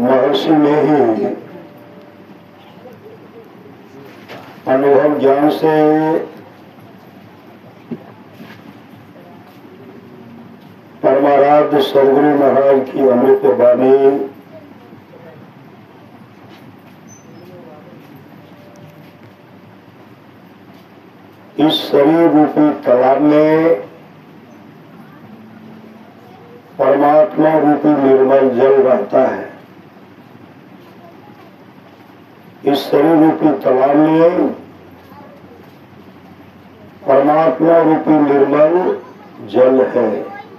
महर्षि में ही अनुभव ज्ञान से परमाराध्य सदगुरु महाराज की अमृत वाणी इस शरीर रूपी तालाब में परमात्मा रूपी निर्मल जल रहता है। इस शरीर रूपी तालाब में परमात्मा रूपी निर्मल जल है।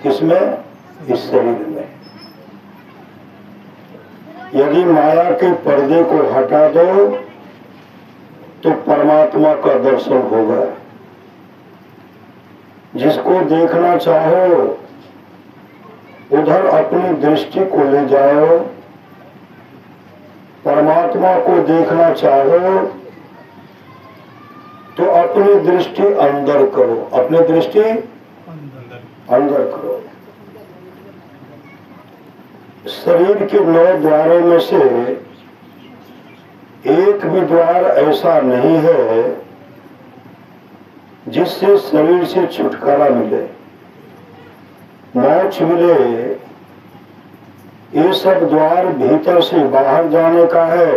किसमें? इस शरीर में। यदि माया के पर्दे को हटा दो तो परमात्मा का दर्शन होगा। जिसको देखना चाहो उधर अपनी दृष्टि को ले जाओ। परमात्मा को देखना चाहो तो अपनी दृष्टि अंदर करो, अपनी दृष्टि अंदर करो। शरीर के 9 द्वारों में से एक भी द्वार ऐसा नहीं है जिससे शरीर से छुटकारा मिले, मोक्ष मिले। ये सब द्वार भीतर से बाहर जाने का है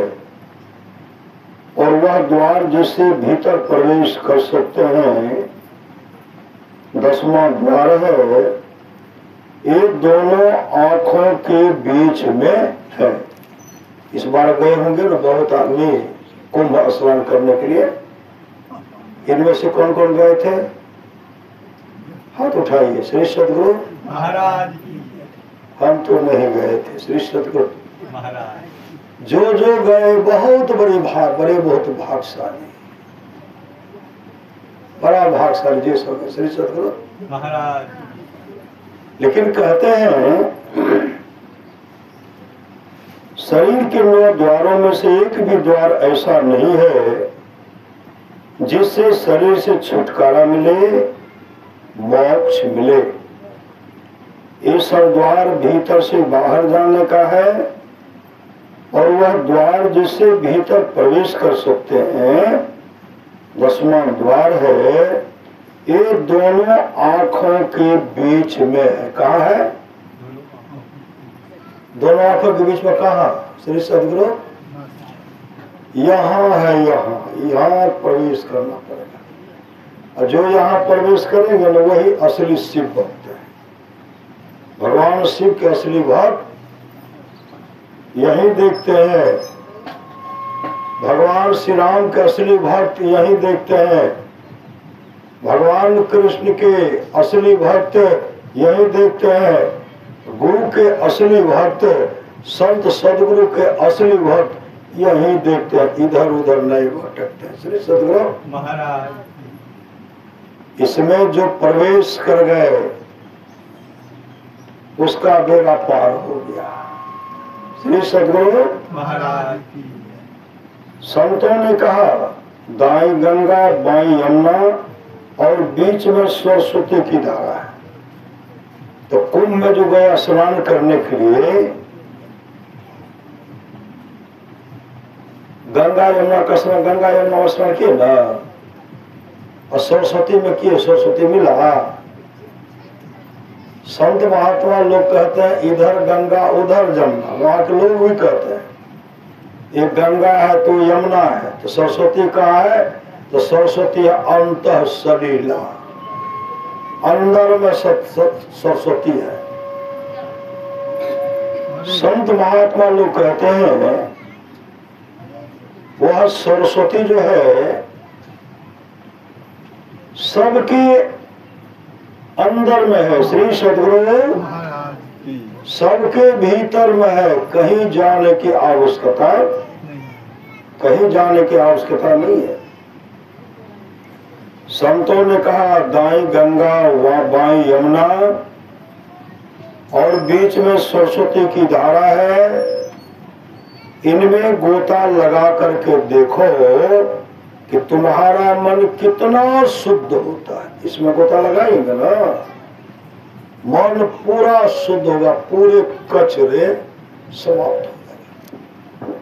और वह द्वार जिससे भीतर प्रवेश कर सकते हैं 10वां द्वार है। ये दोनों आंखों के बीच में है। इस बार गए होंगे ना बहुत आदमी कुंभ स्नान करने के लिए। इनमें से कौन कौन गए थे? हाथ उठाइए। श्री सदगुरु महाराज। हम तो नहीं गए थे। श्री सदगुरु महाराज। जो जो गए बहुत बहुत भागशाली, बड़ा भागशाली जी सब। श्री सदगुरु महाराज। लेकिन कहते हैं शरीर के 9 द्वारों में से एक भी द्वार ऐसा नहीं है जिससे शरीर से छुटकारा मिले, मोक्ष मिले। ये सब द्वार भीतर से बाहर जाने का है और वह द्वार जिससे भीतर प्रवेश कर सकते हैं 10वां द्वार है। ये दोनों आंखों के बीच में है। कहाँ है? दोनों आंखों के बीच में कहाँ? श्री सदगुरु यहाँ है। यहाँ प्रवेश करना पड़ेगा। और जो यहाँ प्रवेश करेंगे ना वही असली शिव भक्त है। भगवान शिव के असली भक्त यही देखते हैं। भगवान श्री राम के असली भक्त यही देखते हैं। भगवान कृष्ण के असली भक्त यही देखते हैं। गुरु के असली भक्त, संत सदगुरु के असली भक्त यही देखते हैं। इधर उधर नहीं भटकते हैं। श्री सदगुरु महाराज। इसमें जो प्रवेश कर गए उसका बेड़ा पार हो गया। श्री सदगुरु महाराज। संतों ने कहा दाई गंगा बाई यमुना और बीच में सरस्वती की धारा है। तो कुंभ में जो गया स्नान करने के लिए गंगा यमुना का स्नान, गंगा यमुना स्नान किए ना, और सरस्वती में किए, सरस्वती मिला। संत महात्मा लोग कहते हैं इधर गंगा उधर जमुना। वहां के लोग भी कहते हैं एक गंगा है तो यमुना है, तो सरस्वती कहाँ है? तो सरस्वती है अंतः सलीला, अंदर में सरस्वती है। संत महात्मा लोग कहते हैं वह सरस्वती जो है सबके अंदर में है। श्री सदगुरु सबके भीतर में है। कहीं जाने की आवश्यकता नहीं है। संतों ने कहा दाई गंगा व बाई यमुना और बीच में सरस्वती की धारा है। इनमें गोता लगा करके देखो कि तुम्हारा मन कितना शुद्ध होता है। इसमें गोता लगाएंगे ना, मन पूरा शुद्ध होगा, पूरे कचरे समाप्त हो जाएगा।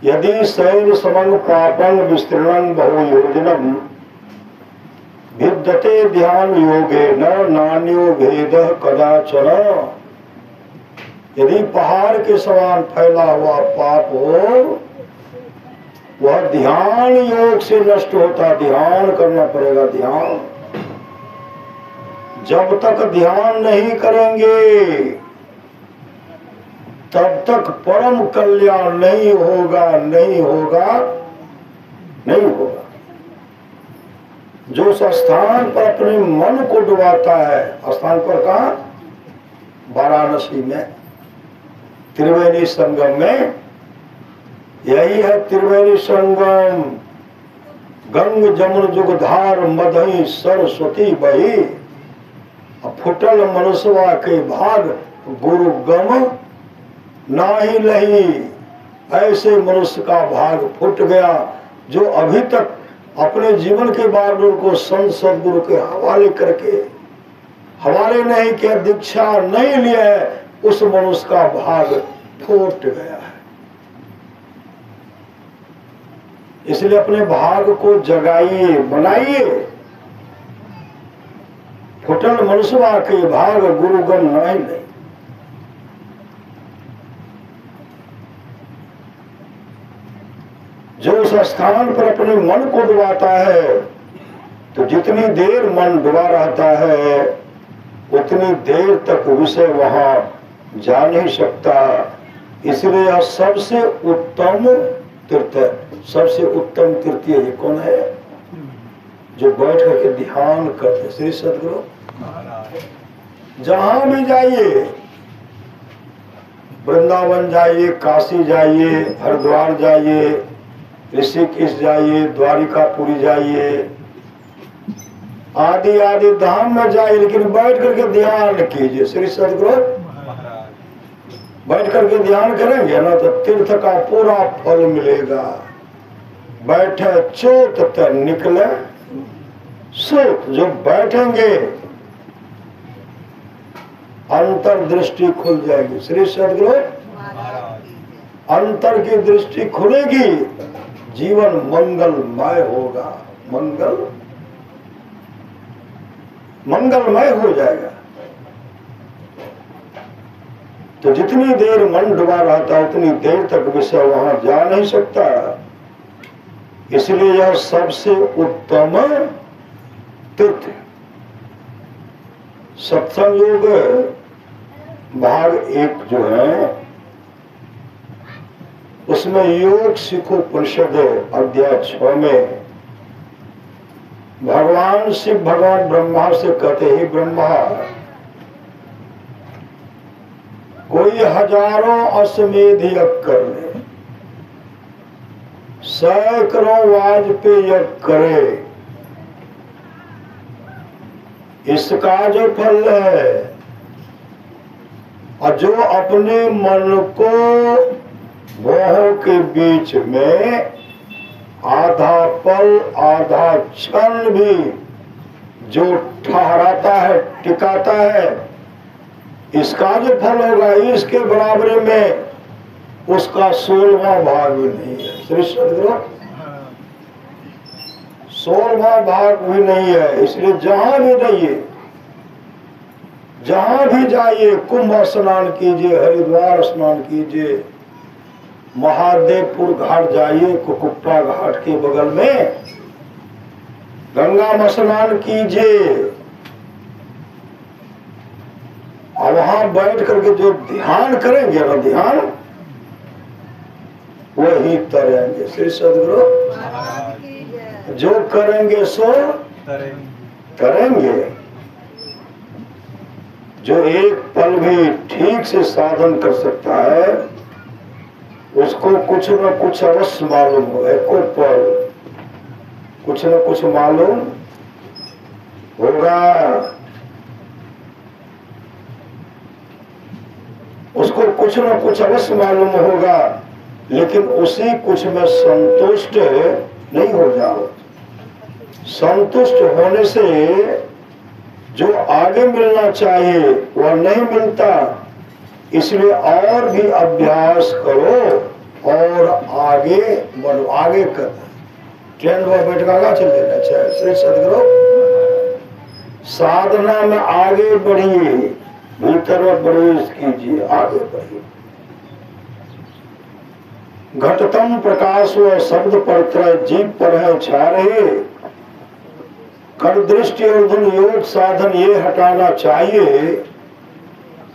यदि शैल समंग पापं विस्तृणं बहु योजनम विद्यते ध्यान योगे न नान्यो भेद कदाचन। यदि पहाड़ के समान फैला हुआ पाप हो, वह ध्यान योग से नष्ट होता। ध्यान करना पड़ेगा। ध्यान जब तक ध्यान नहीं करेंगे तब तक परम कल्याण नहीं होगा, नहीं होगा, नहीं होगा। जो स्थान पर अपने मन को डुबाता है, स्थान पर कहा? वाराणसी में त्रिवेणी संगम में। यही है त्रिवेणी संगम। गंग जमुन जुगधार मदही सरस्वती बही, फुटल मनुष्यवा के भाग गुरु गम नाही लही। ऐसे मनुष्य का भाग फुट गया जो अभी तक अपने जीवन के बागडोर को संत सदगुरु के हवाले करके, हवाले नहीं किया, दीक्षा नहीं लिया है, उस मनुष्य का भाग फूट गया है। इसलिए अपने भाग को जगाइए, बनाइए। फुटल मनुष्यवा के भाग गुरुगण नहीं नहीं। जो उस स्थान पर अपने मन को डुबाता है, तो जितनी देर मन डुबा रहता है उतनी देर तक विषय वहां जा नहीं सकता। इसलिए यह सबसे उत्तम तीर्थ है। सबसे उत्तम तीर्थ ये कौन है? जो बैठ करके ध्यान करते। श्री सदगुरु जहां भी जाइए, वृंदावन जाइए, काशी जाइए, हरिद्वार जाइए, ऋषिकेश जाइए, द्वारिकापुरी जाइए, आदि आदि धाम में जाइए, लेकिन बैठ करके ध्यान कीजिए। श्री सदगुरु बैठ करके ध्यान करेंगे ना तो तीर्थ का पूरा फल मिलेगा। बैठे चोट तो निकले सूत। जो बैठेंगे अंतर्दृष्टि खुल जाएगी। श्री सदगुरु अंतर की दृष्टि खुलेगी, जीवन मंगलमय होगा। मंगलमय हो जाएगा। तो जितनी देर मन डुबा रहता उतनी देर तक विषय वहां जा नहीं सकता। इसलिए यह सबसे उत्तम तीर्थ है। सत्संग योग भाग 1 जो है उसमें योग शिखोपनिषद अध्याय 6 में भगवान शिव भगवान ब्रह्मा से कहते ही ब्रह्मा, कोई हजारों अश्वमेध यज्ञ कर ले, सैकड़ों वाजपेयी यज्ञ करे, इसका जो फल है, और जो अपने मन को मोह के बीच में आधा पल आधा क्षण भी जो ठहराता है, टिकाता है, इसका जो फल होगा इसके बराबरी में उसका 16वां भाग भी नहीं है। श्री सदगुरु 16वां भाग भी नहीं है। इसलिए जहां भी जाइए, जहां भी जाइए, कुंभ स्नान कीजिए, हरिद्वार स्नान कीजिए, महादेवपुर घाट जाइए, कुकुप्पा घाट के बगल में गंगा में स्नान कीजिए, और वहां बैठ करके जो ध्यान करेंगे ना, ध्यान वही तरेंगे। श्री सदगुरु जो करेंगे सो करेंगे। जो एक पल भी ठीक से साधन कर सकता है उसको कुछ न कुछ अवश्य मालूम हो। एको पल कुछ न कुछ मालूम होगा। उसको कुछ न कुछ अवश्य मालूम होगा, लेकिन उसी कुछ में संतुष्ट नहीं हो जाओ। संतुष्ट होने से जो आगे मिलना चाहिए वह नहीं मिलता, इसलिए और भी अभ्यास करो और आगे बढ़ो। आगे कर ट्रेन पर बैठ कर आगे चल देना चाहिए। श्री सदगुरु साधना में आगे बढ़िए, भीतर में प्रवेश कीजिए, आगे बढ़िए। घटतम प्रकाश व शब्द पर जीव पर है छा रहे, कर दृष्टि और धुन योग साधन ये हटाना चाहिए।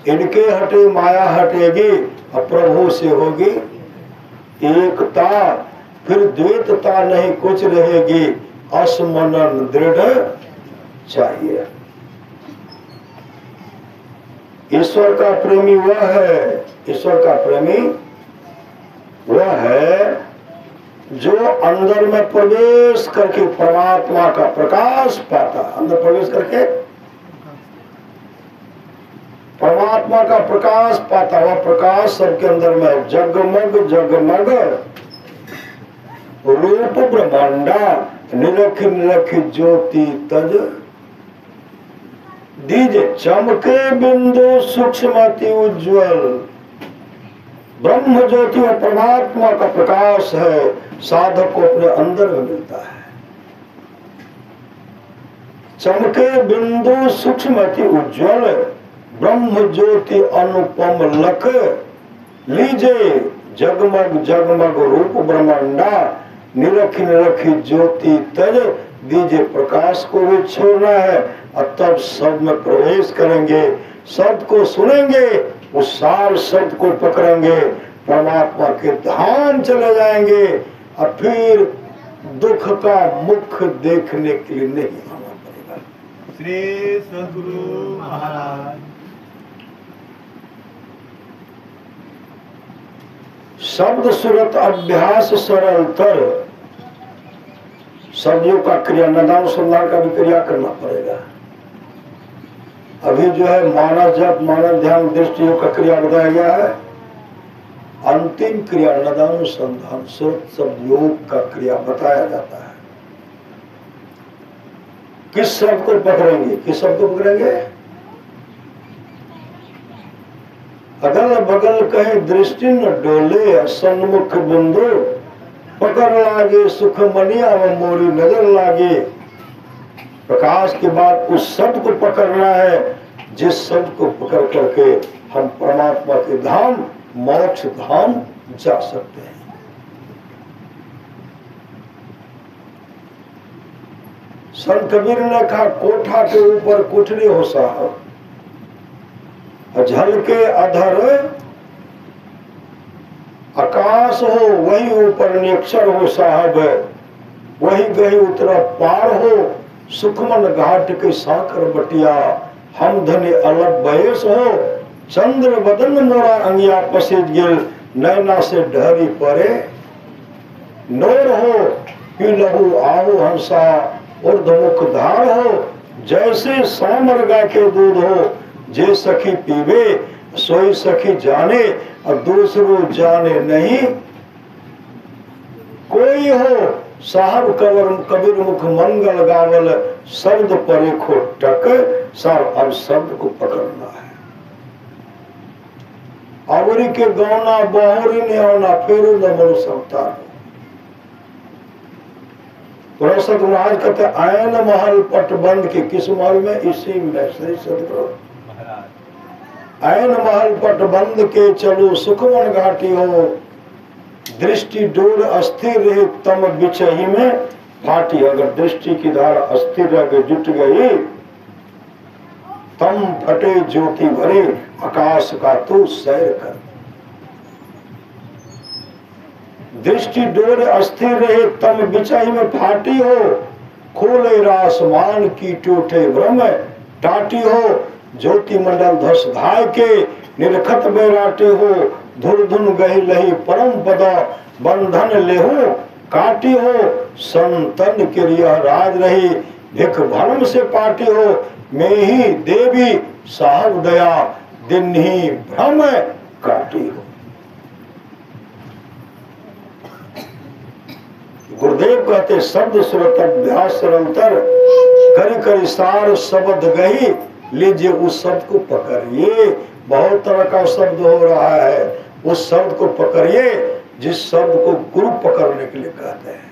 इनके हटे माया हटेगी और प्रभु से होगी एकता, फिर द्वैतता नहीं कुछ रहेगी। असमनन दृढ़ चाहिए। ईश्वर का प्रेमी वह है, ईश्वर का प्रेमी वह है जो अंदर में प्रवेश करके परमात्मा का प्रकाश पाता। अंदर प्रवेश करके परमात्मा का प्रकाश पाता। वह प्रकाश सबके अंदर में जगमग जगमग रूप ब्रह्मांडा, निरख निरख ज्योति तज दीजे, चमके बिंदु सूक्ष्मति उज्ज्वल। ब्रह्म ज्योति और परमात्मा का प्रकाश है, साधक को अपने अंदर में मिलता है। चमके बिंदु सूक्ष्मति उज्ज्वल, ब्रह्म ज्योति अनुपम लख। लीजिए जगमग जगमग रूप ब्रह्मांडा, निरख निरख ज्योति तज दीजिए। प्रकाश को भी छोड़ना है और तब सब में प्रवेश करेंगे। शब्द को सुनेंगे, उस सार शब्द को पकड़ेंगे, परमात्मा के धाम चले जाएंगे और फिर दुख का मुख देखने के लिए नहीं आना पड़ेगा। श्री सद्गुरु महाराज। शब्द सूरत अभ्यास सरलतर। शब्दों का क्रिया नदानुसंधान का भी क्रिया करना पड़ेगा। अभी जो है मानव जप, मानव ध्यान, दृष्टि योग का क्रिया बताया गया है। अंतिम क्रिया नदानुसंधान श्रुत शब्द योग का क्रिया बताया जाता है। किस शब्द को पकड़ेंगे, किस शब्द को पकड़ेंगे? अगल बगल कहे दृष्टि न डोले, सन्मुख बिंदु पकड़ लागे, सुख मनिया मोरी नजर लागे। प्रकाश के बाद उस शब्द को पकड़ना है जिस शब्द को पकड़ करके हम परमात्मा के धाम, मोक्ष धाम जा सकते हैं। संत कबीर ने कहा, कोठा के ऊपर कुठरी हो साहब, झलके अधर आकाश हो, वही ऊपर निक्षर हो साहब, वही गही उतरा पार हो। सुखमन घाट के साकर बटिया, हम धने अलग बयस हो। चंद्र बदन मोरा अंगिया पसेज गिल, नैना से ढहरी परे नोर हो। पी लहू आओ हंसा ऊर्ध्वमुख धार हो, जैसे सामर गाय के दूध हो। जे सखी पीवे सोई सखी जाने, और दूसरो जाने नहीं कोई हो। साहब कबीर मुख मंगल गावल, शब्द परे खो टक। साहब अब शब्द को पकड़ना है। आवरी के गौना बहुरी ने आना, फिर न मनु अवतार। पुरस्कृत महाराज कहते आयन महल पट बंद के, किस महल में? इसी में। श्री सदगुरु आयन महल पट बंद के, चलो सुखमन घाटी हो। दृष्टि डोर अस्थिर रहे, तम बिचही में फाटी। अगर दृष्टि की धारा अस्थिर रह गई, जुट गई, तम फटे ज्योति भरे, आकाश का तू सैर कर। दृष्टि डोर अस्थिर रहे, तम बिचही में फाटी हो। खोले आसमान की टूटे ब्रह्म टाटी हो। ज्योति मंडल धस धाय के, निरखत बैराटे हो। धुर धुन गही लही परम पदा, बंधन लेहू काटी हो। संतन क्रिया राज रही, भिख भरम से पाटी हो। मैं ही देवी साहब दया, दिन ही भ्रम काटी हो। गुरुदेव कहते शब्द सुरत अभ्यास सरलतर, करी करी सार शब्द गही। लीजिए उस शब्द को पकड़िए। बहुत तरह का शब्द हो रहा है, उस शब्द को पकड़िए जिस शब्द को गुरु पकड़ने के लिए कहते हैं।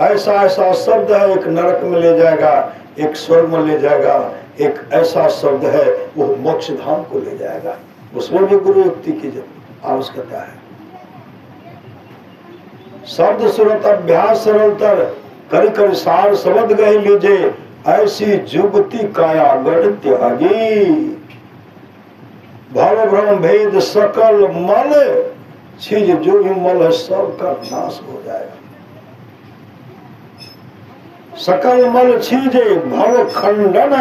ऐसा ऐसा शब्द है, एक नरक में ले जाएगा, एक स्वर्ग में ले जाएगा, एक ऐसा शब्द है वो मोक्ष धाम को ले जाएगा। उसमें भी गुरु युक्ति की आवश्यकता है। शब्द सुरत अभ्यास सरलतर कर कर सार शब्द गए लीजिए, ऐसी जुगति काया गढ़ त्यागी। भाव भ्रम भेद सकल मल चीज, जो भी मल है सबका नाश हो जाएगा। सकल मल छीजे भव खंडन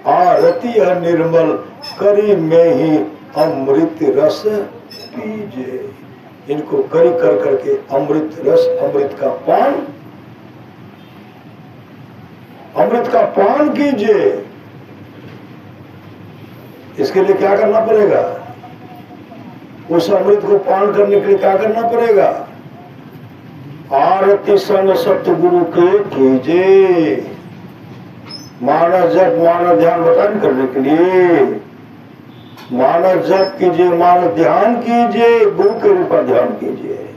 आरती है निर्मल, करी में ही अमृत रस पीजे। इनको करी कर करके अमृत रस, अमृत का पान कीजिए। इसके लिए क्या करना पड़ेगा? उस अमृत को पान करने के लिए क्या करना पड़ेगा? आरती संग सतगुरु के कीजिए। मानस जप, मानस ध्यान बतान करने के लिए मानस जप कीजिए, मानस ध्यान कीजिए, गुरु के रूप में ध्यान कीजिए।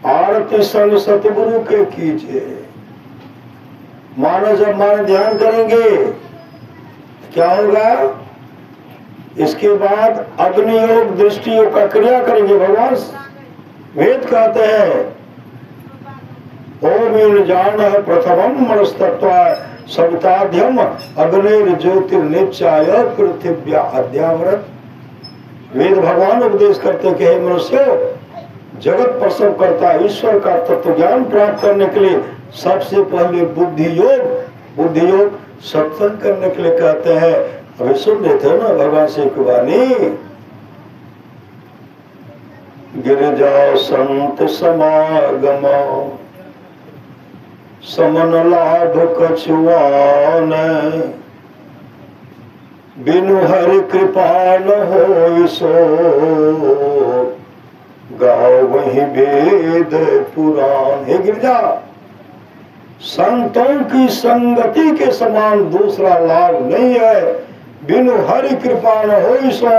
आरती संग सतगुरु के कीजिए। मानस जब मानस ध्यान करेंगे क्या होगा? इसके बाद अग्नि योग, दृष्टि योग का क्रिया करेंगे। भगवान वेद कहते हैं ओम जान है प्रथमम मनस्तत्व सविताध्यम अग्निर ज्योतिर्निचाय पृथिव्या अद्यावरत। वेद भगवान उपदेश करते कि हे मनुष्य, जगत प्रसव करता ईश्वर का तत्व ज्ञान प्राप्त करने के लिए सबसे पहले बुद्धि योग सत्संग करने के लिए कहते हैं। अभी सुन रहे थे ना भगवान श्री की वाणी, गिरिजा संत समागम समन लाभ कछुआन, बिनु हरि कृपा न हो सो, गाओ वही वेद पुराण। हे गिरिजा, संतों की संगति के समान दूसरा लाभ नहीं है। बिनु हरि कृपा न हो सो,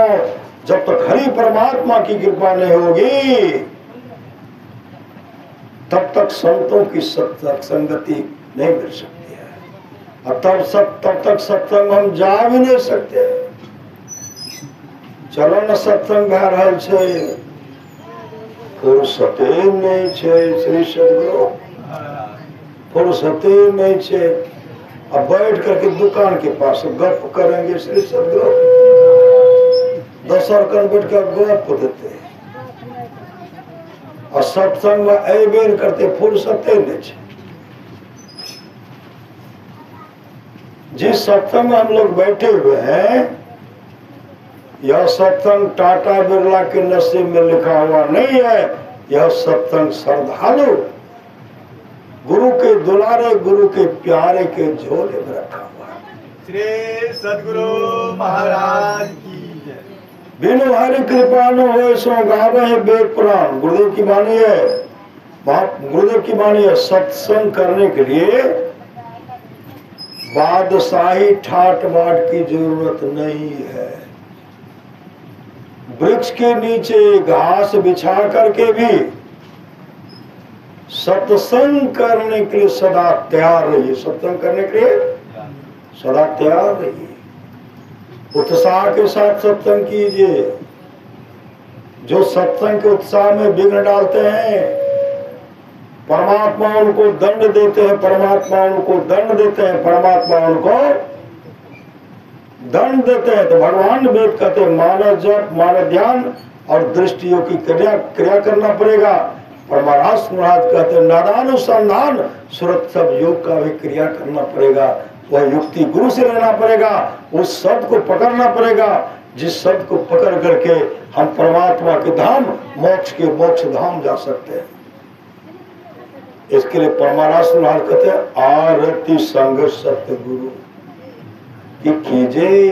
जब तक हरि परमात्मा की कृपा नहीं होगी तब तक संतों की संगति नहीं मिल सकती है, और तब तक सत्संग हम जा भी नहीं सकते। चलो न सत्संग भै रहल छै, फुर्सते नहीं छै श्री सदगुरु, फुर्सते नहीं छै। अब बैठ करके दुकान के पास गप करेंगे श्री सदगुरु, 10 अर्कन बैठ कर गप देते हैं, और सत्संग में अबेर करते फुर्सते नहीं छै। जिस सत्संग में हम लोग बैठे हुए हैं, यह सत्संग टाटा बिरला के नसीब में लिखा हुआ नहीं है। यह सत्संग श्रद्धालु गुरु के दुलारे, गुरु के प्यारे के झोले में रखा हुआ है। श्री सद्गुरु महाराज की जय। बिनु हरि कृपा न हो सो गावे वेद पुराण। गुरुदेव की वाणी है, गुरुदेव की वाणी है। सत्संग करने के लिए बादशाही ठाट बाट की जरूरत नहीं है। वृक्ष के नीचे घास बिछा करके भी सत्संग करने के लिए सदा तैयार रहिए। सत्संग करने के लिए सदा तैयार रहिए। उत्साह के साथ सत्संग कीजिए। जो सत्संग के उत्साह में विघ्न डालते हैं, परमात्मा उनको दंड देते हैं, परमात्मा उनको दंड देते हैं, परमात्मा उनको दंड देते हैं। तो भगवान वेद कहते हैं मानव जप, मानव ध्यान और दृष्टियों की क्रिया करना पड़ेगा। और महाराज कहते हैं नादानुसंधान सुरत सब योग का भी क्रिया करना पड़ेगा। वह युक्ति गुरु से लेना पड़ेगा, उस शब्द को पकड़ना पड़ेगा जिस शब्द को पकड़ करके हम परमात्मा के धाम, मोक्ष के मोक्ष धाम जा सकते हैं। इसके लिए परमारास कहते हैं आरती संग सत्य गुरु की कीजिए।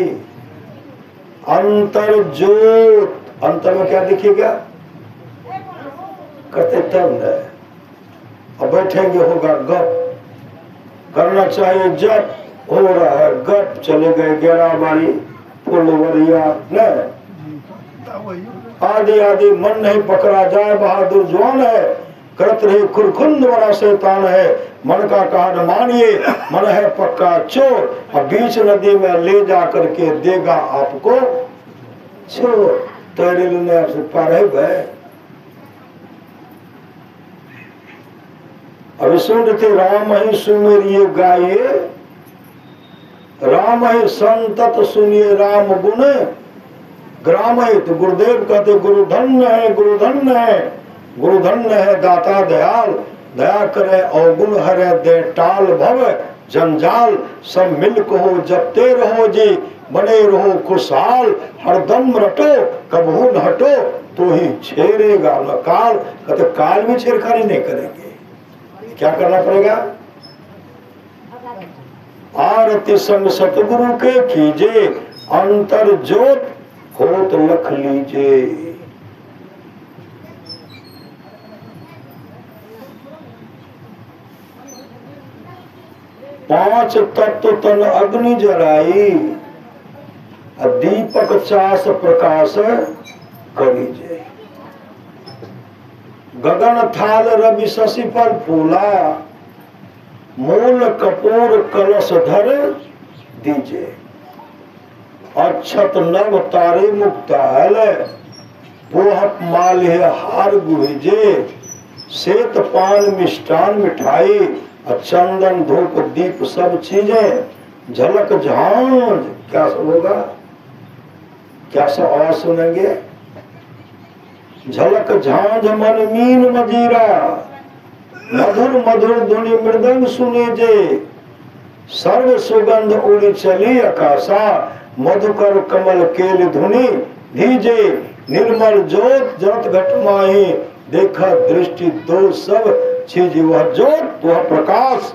अंतर ज्योत, अंतर में क्या दिखेगा करते तब न। अब बैठेंगे होगा गप, करना चाहिए जब हो रहा है गप, चले गए गेराबाड़ी फुलवरिया न आदि आदि, मन नहीं पकड़ा जाए बहादुर जवान है, करत रहे खुरखुंद बड़ा शैतान है, मन का कहा न मानिए मन है पक्का चोर, अब बीच नदी में ले जा करके देगा आपको छोर। तैरे लेने आपसे पार है भाई। अभी सुनते राम ही सुमेरिये गाये, राम ही संतत सुनिए राम गुण, ग्राम है तो गुरुदेव कहते गुरु धन्य है, गुरु धन्य है, गुरु धन्य है दाता दयाल, दया करे अवगुण हरे दे टाल भव जंजाल, सब मिल कहो जपते रहो जी, बने रहो खुशहाल, हरदम रटो कबहू न हटो, तो ही छेड़ेगा न काल। कहते काल भी छेड़खानी नहीं करेंगे, क्या करना पड़ेगा? आरती संग सतगुरु के कीजे, अंतर जोत होत लख लीजे। पांच तत्व तन अग्नि जराई, दीपक चास प्रकाश करीजे। गगन थाल रवि शशि पर फूला, मूल कपूर कलश धर दीजे। अक्षत नव तारे मुक्ताल, पोहप माल हार गुहिजे। श्वेत पान मिष्टान मिठाई, चंदन धूप दीप सब चीजें। झलक झांझ, क्या सब होगा? क्या सब आवाज सुनेंगे? झलक झांझ मन मीन मजीरा, मधुर मधुर धुनि मृदंग सुने जे। सर्व सुगंध उड़ी चली आकाशा, मधुकर कमल केल धुनि धीजे। निर्मल जोत जरत घट माही, देखा दृष्टि दो सब चीज। वह जोत वह प्रकाश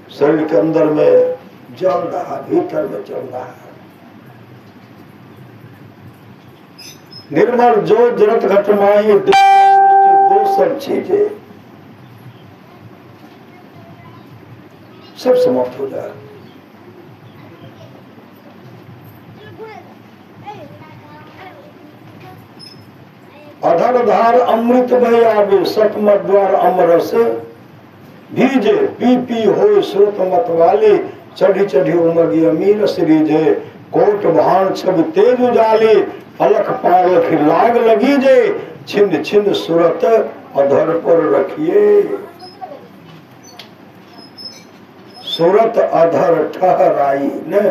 शरीर के अंदर में जल रहा, भीतर में चल रहा है। निर्मल जोत जरत घट माही, देखा दृष्टि दो सब चीजें। सब समाप्त हो जाए। अधर धार अमृत भय आवे, सतमत द्वार अमरस भीजे। पी पी हो स्रोत मत वाले, चढ़ी चढ़ी उमगी अमीन सिरीजे। कोट भान छब तेज उजाले, अलख पालख लाग लगी जे। छिन छिन सुरत अधर पर रखिए, सुरत अधर ठहराई ने।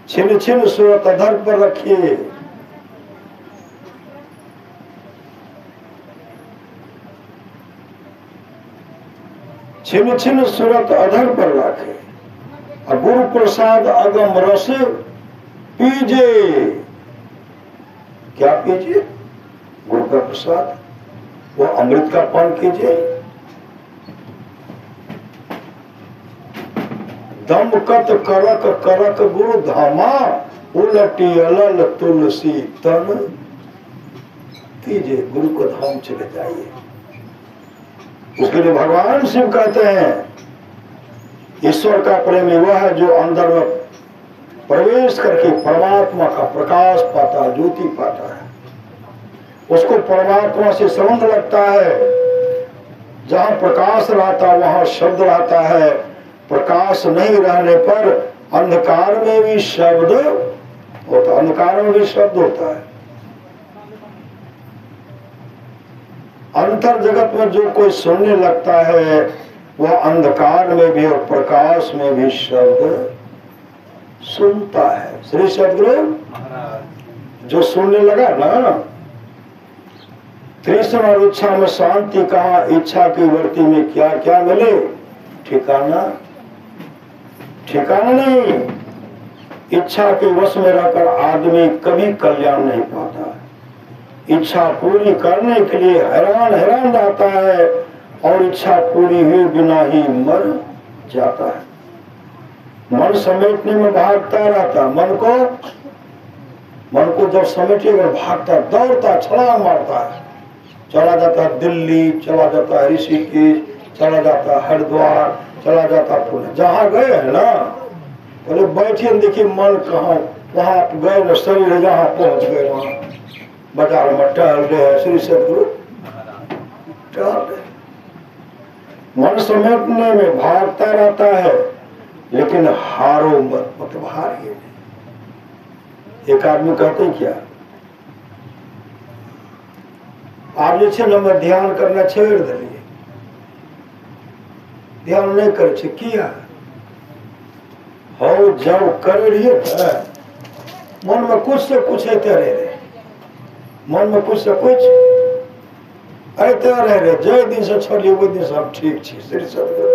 छिन छिन सुरत अधर पर रखिए। छिन छिन सुरत अधर पर रखे। गुरु प्रसाद अगम रस पीजे। क्या पीजिए? गुरु का प्रसाद, वो अमृत का पान कीजिए। दमकत करक करक गुरु धामा, उलटी अलल तुलसी तन कीजिए। गुरु को धाम चले जाइए। उसके लिए भगवान शिव कहते हैं, ईश्वर का प्रेमी वह है जो अंदर में प्रवेश करके परमात्मा का प्रकाश पाता है, ज्योति पाता है। उसको परमात्मा से संबंध लगता है। जहाँ प्रकाश रहता वहाँ शब्द रहता है। प्रकाश नहीं रहने पर अंधकार में भी शब्द होता, अंधकार में भी शब्द होता है। अंतर जगत में जो कोई सुनने लगता है वह अंधकार में भी और प्रकाश में भी शब्द सुनता है। श्री सदगुरु जो सुनने लगा ना, कृष्ण और इच्छा में शांति कहा, इच्छा की वर्ती में क्या क्या मिले? ठिकाना ठिकाना नहीं। इच्छा के वश में रहकर आदमी कभी कल्याण नहीं पाता। इच्छा पूरी करने के लिए हैरान हैरान रहता है और इच्छा पूरी हुए बिना ही मर जाता है। मन समेटने में भागता रहता। मन को जब समेटेगा भागता, दौड़ता, छलांग मारता है। चला जाता है दिल्ली, चला जाता है ऋषिकेश, चला जाता है हरिद्वार, चला जाता पुण्य। जहाँ गए हैं ना, बोले बैठिए देखिए मन कहाँ, वहां गए न शरीर जहाँ पहुंच गए, वहां बाजार में टहल रहे हैं श्री सदगुरु, टहल रहे। मन समेटने में भागता रहता है, लेकिन हारो मत, मतलब हारिए नहीं। एक आदमी कहते क्या, आप जे छे न ध्यान करना छोड़ दिलिए, ध्यान नहीं करे छे, किया हो जब करे रहिए मन में कुछ से कुछ अते रहे, मन में कुछ से कुछ अते रहे। जय दिन से छोड़िए वो दिन से हम ठीक छी श्री सदगुरु।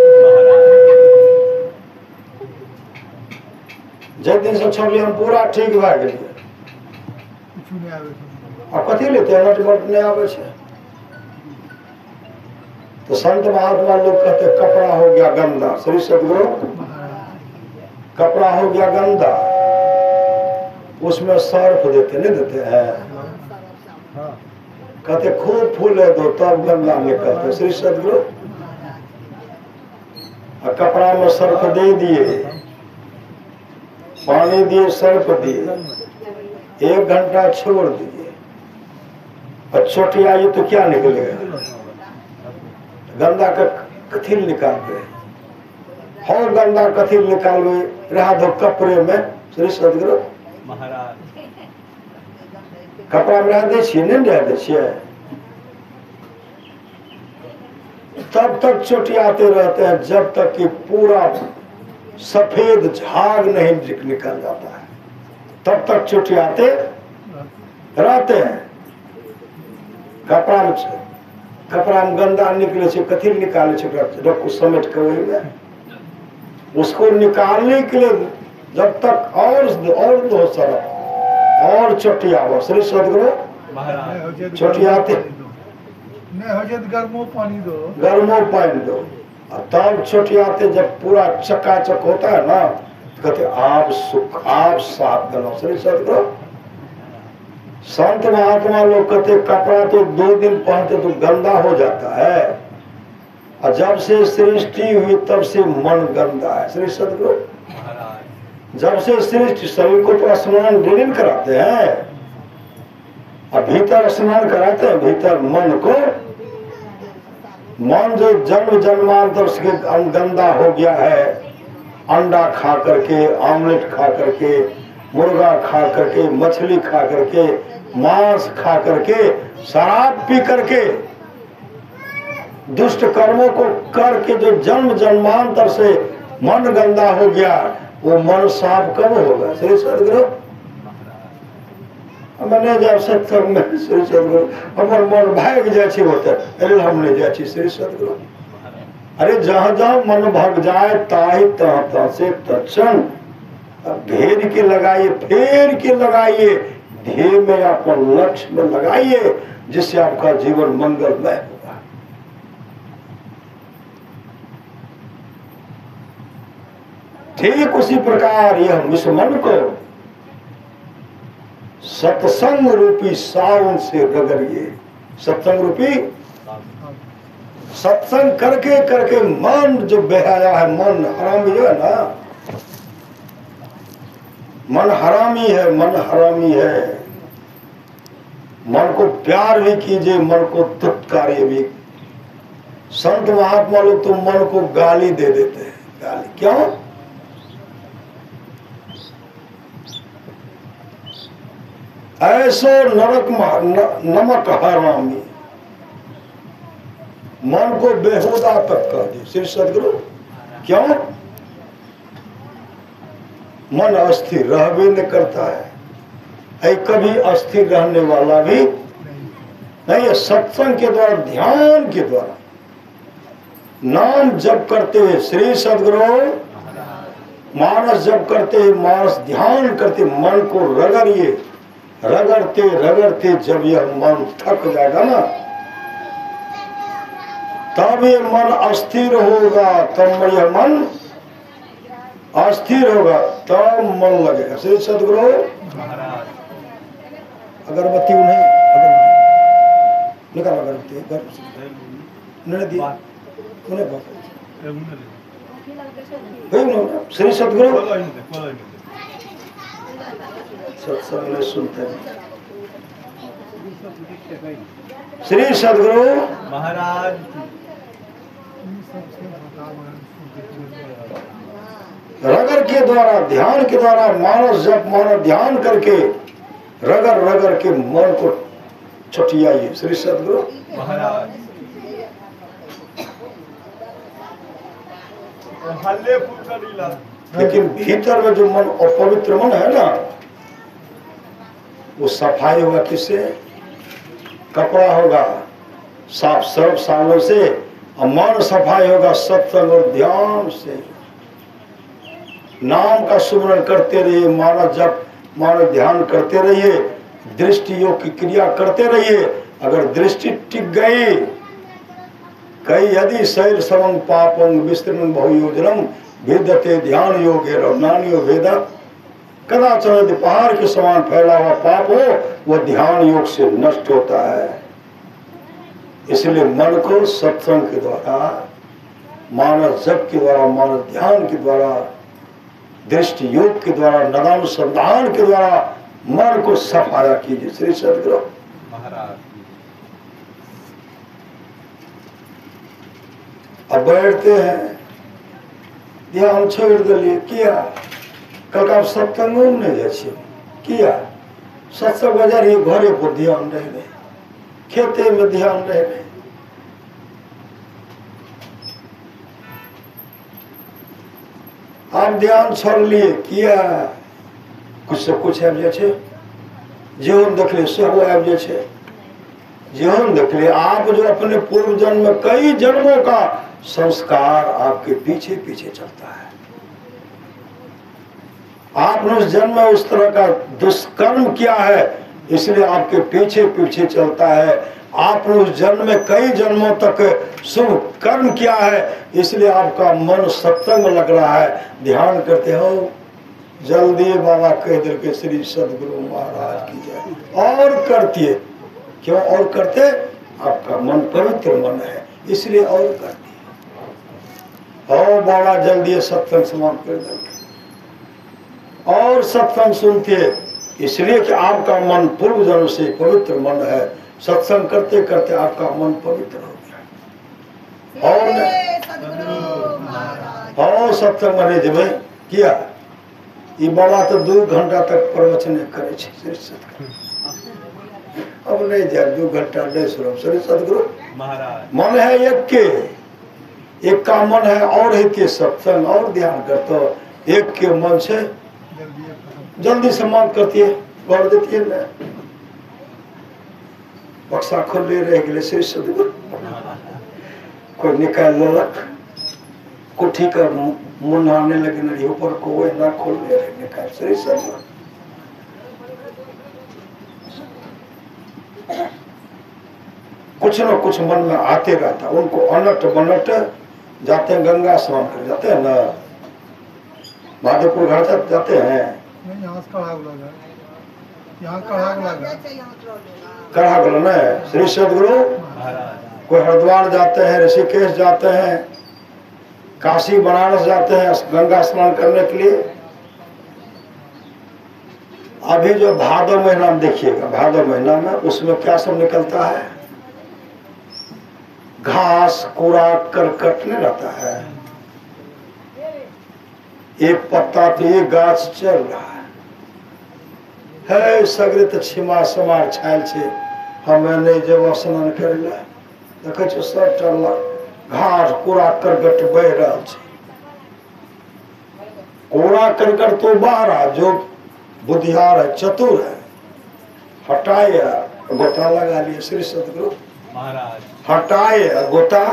जय दिन से छोड़िए हम पूरा ठीक भए गेलिए। अब कथी लेते नटमट नहीं आवे छे। तो संत महात्मा लोग कहते कपड़ा हो गया गंदा, श्री सदगुरु कपड़ा हो गया गंदा, उसमें सर्फ देते नहीं देते हैं, कहते खूब फूले दो तब गंदा निकलते श्री सदगुरु। कपड़ा में सर्फ दे दिए, पानी दिए, सर्फ दिए, 1 घंटा छोड़ दिए और चोटी आई तो क्या निकलेगा, गंदा का कथिल निकालते, हो गंदा कथिल निकालवे रहा दो कपड़े में श्री सदगुरु महाराज। कपड़ा में रह दे छिए नहीं रह दे छिए, तब तक चोटियाते रहते हैं जब तक कि पूरा सफेद झाग नहीं निकल जाता है, तब तक चोटियाते रहते हैं। कपड़ा में गंदा निकले से कथिल निकाले से रखो समेट के वही में, उसको निकालने के लिए जब तक और दो सरफ और चोटिया श्री सदगुरु चोटियाते गर्मो पानी दो तब चोटियाते। जब पूरा चकाचक होता है ना, कहते आप सुख आप साफ करो श्री सदगुरु। संत महात्मा लोग कहते कपड़ा तो 2 दिन पहनते तो गंदा हो जाता है, और जब से सृष्टि हुई तब से मन गंदा है श्री सदगुरु। जब से सृष्टि, शरीर को तो स्नान डेली कराते हैं और भीतर स्नान कराते हैं, भीतर मन को, मन जो जन्म जन्मांतर से गंदा हो गया है, अंडा खा करके, आमलेट खा करके, मुर्गा खा करके, मछली खा करके, मांस खा करके, शराब पी करके, दुष्ट कर्मों को करके जो जन्म जन्मांतर से मन गंदा हो गया, वो मन साफ कब होगा श्री सदगुरु। मैंने जब सत्संग में श्री सदगुरु हमार मन भाग जाए होते, अरे हम नहीं जाए श्री सदगुरु। अरे जहाँ जहाँ मन भाग जाए ताही तहाँ से तत्क्षण घेर के लगाइए, फेर के लगाइए, ध्येय में आपका लक्ष्य में लगाइए, जिससे आपका जीवन मंगलमय होगा। ठीक उसी प्रकार यह इस मन को सत्संग रूपी सावन से रगड़िए। सत्संग रूपी सत्संग करके करके मन जो बहाया है, मन हरामी है ना, मन हरामी है, मन हरामी है। मन को प्यार भी कीजिए, मन को तुत्कारिए भी। संत महात्मा लोग तो मन को गाली दे देते हैं। गाली क्यों? ऐसो नरक नमक हरामी, मन को बेहुदा तक कर दी श्री सदगुरु। क्यों? मन अस्थिर रह भी नहीं करता है, कभी अस्थिर रहने वाला भी नहीं है। सत्संग के द्वारा, ध्यान के द्वारा, नाम जप करते हुए श्री सदगुरु, मानस जप करते हुए, मानस ध्यान करते मन को रगड़िए। रगड़ते रगड़ते जब यह मन थक जाएगा ना, तब ये मन अस्थिर होगा। तब यह मन अस्थिर होगा, तब मन लगेगा श्री सदगुरु। अगरबत्ती उन्हें निकाल, अगरबत्ती घर नहीं दी उन्हें श्री सदगुरु खोलो इनसे। सत्संग में सुनते हैं। श्री सदगुरु महाराज की। रगर के द्वारा, ध्यान के द्वारा, मानस जप मानस ध्यान करके रगर रगर के मन को छटियाइए। श्री सदगुरु महाराज हल्ले फूल का लीला। लेकिन भीतर में जो मन अपवित्र मन है ना, वो सफाई होगा किससे? कपड़ा होगा साफ सर्व सालों से, और मन सफाई होगा सत्संग और ध्यान से। नाम का सुमरण करते रहिए, मानस जप मानस ध्यान करते रहिए, दृष्टि योग की क्रिया करते रहिए। अगर दृष्टि टिक गई, कई यदि शैल समंग पापंग विस्तृण बहुयोजनम भेदते ध्यान योगे रवनानियो भेदा, कदाचन यदि पहाड़ के समान फैला हुआ पाप हो, वह ध्यान योग से नष्ट होता है। इसलिए मन को सत्संग के द्वारा, मानस जप के द्वारा, मानस ध्यान के द्वारा, दृष्टि योग के द्वारा, नदानुसंधान के द्वारा मन को सफाया कीजिए। श्री सदगुरु महाराज अब बैठते हैं, ध्यान छोड़ दिलिए, किया कल का सत्संग नहीं जाए, किया सत्संग बाजार ही घरे पर ध्यान रह गए, खेते में ध्यान रह गए। आप ध्यान छोड़ लिए, किया कुछ से कुछ आबि जाए छै, जेहन देखले सेहो आबि जाए छै। जेहन देखले, आप जो अपने पूर्व जन्म में कई जन्मों का संस्कार आपके पीछे पीछे चलता है। आपने उस जन्म में उस तरह का दुष्कर्म किया है, इसलिए आपके पीछे पीछे चलता है। आपने उस जन्म में कई जन्मों तक शुभ कर्म किया है, इसलिए आपका मन सत्संग लग रहा है। ध्यान करते हो, जल्दी बाबा कह दिल के श्री सदगुरु महाराज की जय। और करती है, क्यों और करते? आपका मन पवित्र मन है, इसलिए और करती है। और बाबा जल्दी सत्संग समाप्त कर देंगे, और सत्संग सुनते, इसलिए कि आपका मन पूर्व जन्म से पवित्र मन है। सत्संग करते करते आपका मन पवित्र हो गया। और सत्संग मने जब किया, ये बाबा तो 2 घंटा तक प्रवचन करे छे। अब नहीं जाए 2 घंटा नहीं सुनो। श्री सदगुरु महाराज मन है एक के, एक का मन है और एक के सत्संग और ध्यान करते, एक के मन से जल्दी समाप्त करती है, कर देती है ना। बक्सा खोले रह गए श्री सदगुरु, कोई निकाल ललक, कुठी का मुंह आने लगे नहीं ऊपर को, वो ना खोल ले रहे निकाल। श्री सदगुरु कुछ न कुछ मन में आते रहता, उनको अनट बनट जाते हैं, गंगा स्नान कर जाते हैं ना, माधोपुर घाट जाते हैं, कढ़ा गलन है। श्री सदगुरु कोई हरिद्वार जाते हैं, ऋषिकेश जाते हैं, काशी बनारस जाते हैं गंगा स्नान करने के लिए। अभी जो भादव महीना में देखिएगा, भादव महीना में उसमें क्या सब निकलता है? घास कूड़ा करकट नहीं रहता है, एक पत्ता तो एक गाछ चल रहा है सगरे तो छिमा समार छायल छे। हमें नहीं जब स्नान करेला देखे छो सब टल्ला घास कूड़ा करकट बह रहा छे। कूड़ा करकट तो बाहर, जो बुद्धियार है चतुर है, हटाए गोता लगा लिए। श्री सदगुरु महाराज हटाए गोता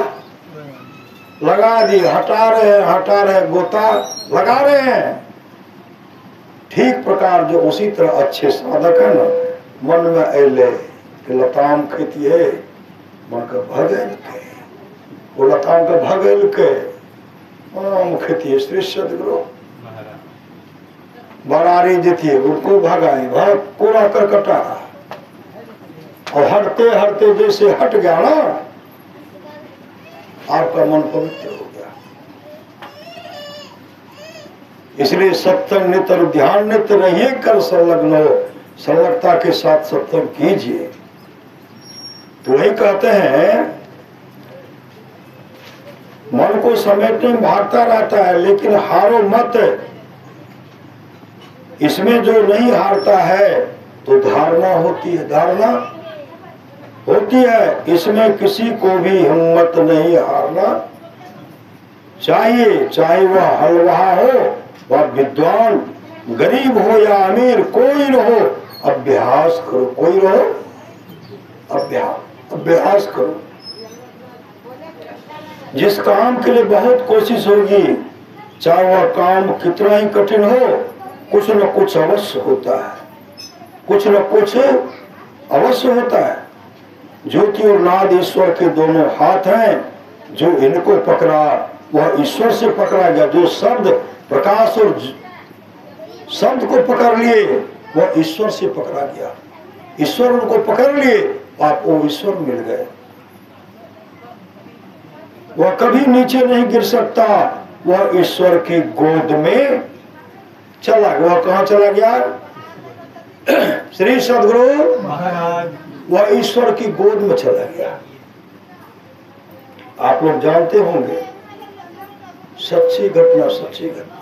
लगा दिए, हटा रहे गोता लगा रहे हैं। ठीक प्रकार जो उसी तरह अच्छे साधक है ना, मन में अले कि लताम खेती है, मन का भगल के, वो लताम का भगल के आम खेती है। श्री सदगुरु बरारी जीती उनको भगाए, भाग कूड़ा करकटा, और हटते हटते जैसे हट गया ना, आपका मन पवित्र हो गया। इसलिए सत्संग नित्य और ध्यान नित्य रहिए, कर संलग्न हो, संलग्नता के साथ सत्संग कीजिए। तो वही कहते हैं, मन को समेटने में भागता रहता है, लेकिन हारो मत। इसमें जो नहीं हारता है तो धारणा होती है, धारणा होती है। इसमें किसी को भी हिम्मत नहीं हारना चाहिए, चाहे वह हलवा हो, वह विद्वान, गरीब हो या अमीर, कोई रहो, अभ्यास करो। कोई रहो, अभ्यास करो। जिस काम के लिए बहुत कोशिश होगी, चाहे वह काम कितना ही कठिन हो, कुछ न कुछ अवश्य होता है, कुछ न कुछ अवश्य होता है। ज्योति और नाद ईश्वर के दोनों हाथ हैं, जो इनको पकड़ा वह ईश्वर से पकड़ा गया। जो शब्द प्रकाश और शब्द को पकड़ लिए वह ईश्वर से पकड़ा गया। ईश्वर उनको पकड़ लिए, आपको ईश्वर मिल गए। वह कभी नीचे नहीं गिर सकता, वह ईश्वर की गोद में चला गया। वह कहाँ चला गया? श्री सदगुरु महाराज, वह ईश्वर की गोद में चला गया। आप लोग जानते होंगे, सच्ची घटना, सच्ची घटना।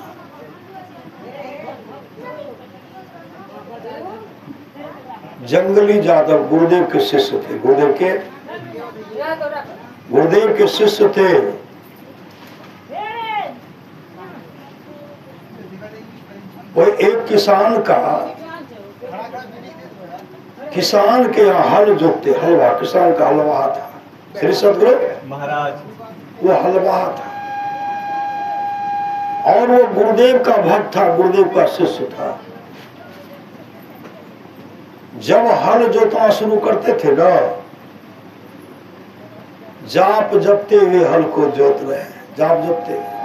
जंगली जादव गुरुदेव के शिष्य थे, गुरुदेव के शिष्य थे। वो एक किसान के यहाँ हल जोतते, हलवा, किसान का हलवा था। श्री सदगुरु महाराज, वो हलवा था और वो गुरुदेव का भक्त था, गुरुदेव का शिष्य था। जब हल जोतना शुरू करते थे ना, जाप जपते हुए हल को जोत रहे हैं, जाप जपते हुए।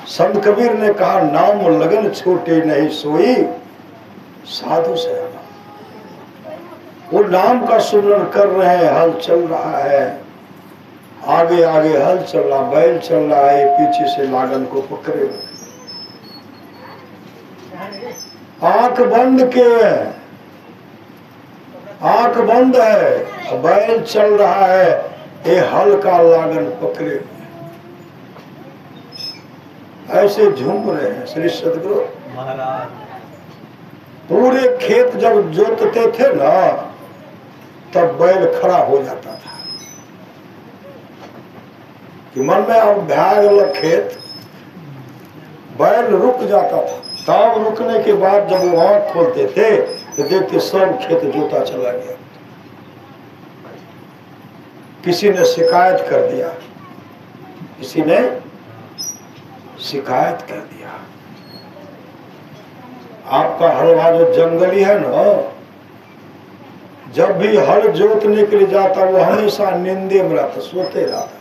संत कबीर ने कहा, नाम लगन छोटे नहीं सोई साधु से। वो नाम का सुमरण कर रहे हैं, हल चल रहा है, आगे आगे हल चल रहा, बैल चल रहा है, पीछे से लागन को पकड़े हुए। आंख बंद किए, आंख बंद है, बैल चल रहा है, ये हल का लागन पकड़े हुए, ऐसे झूम रहे हैं। श्री सदगुरु महाराज, पूरे खेत जब जोतते थे ना, तब बैल खड़ा हो जाता था कि मन में अब भाग खेत, बैल रुक जाता था। तब रुकने के बाद जब वो आंख खोलते थे तो देखते सब खेत जोता चला गया। किसी ने शिकायत कर दिया, किसी ने शिकायत कर दिया, आपका हलवा जो जंगली है ना, जब भी हल जोतने के लिए जाता वो हमेशा निंदे में रहता, सोते रहता,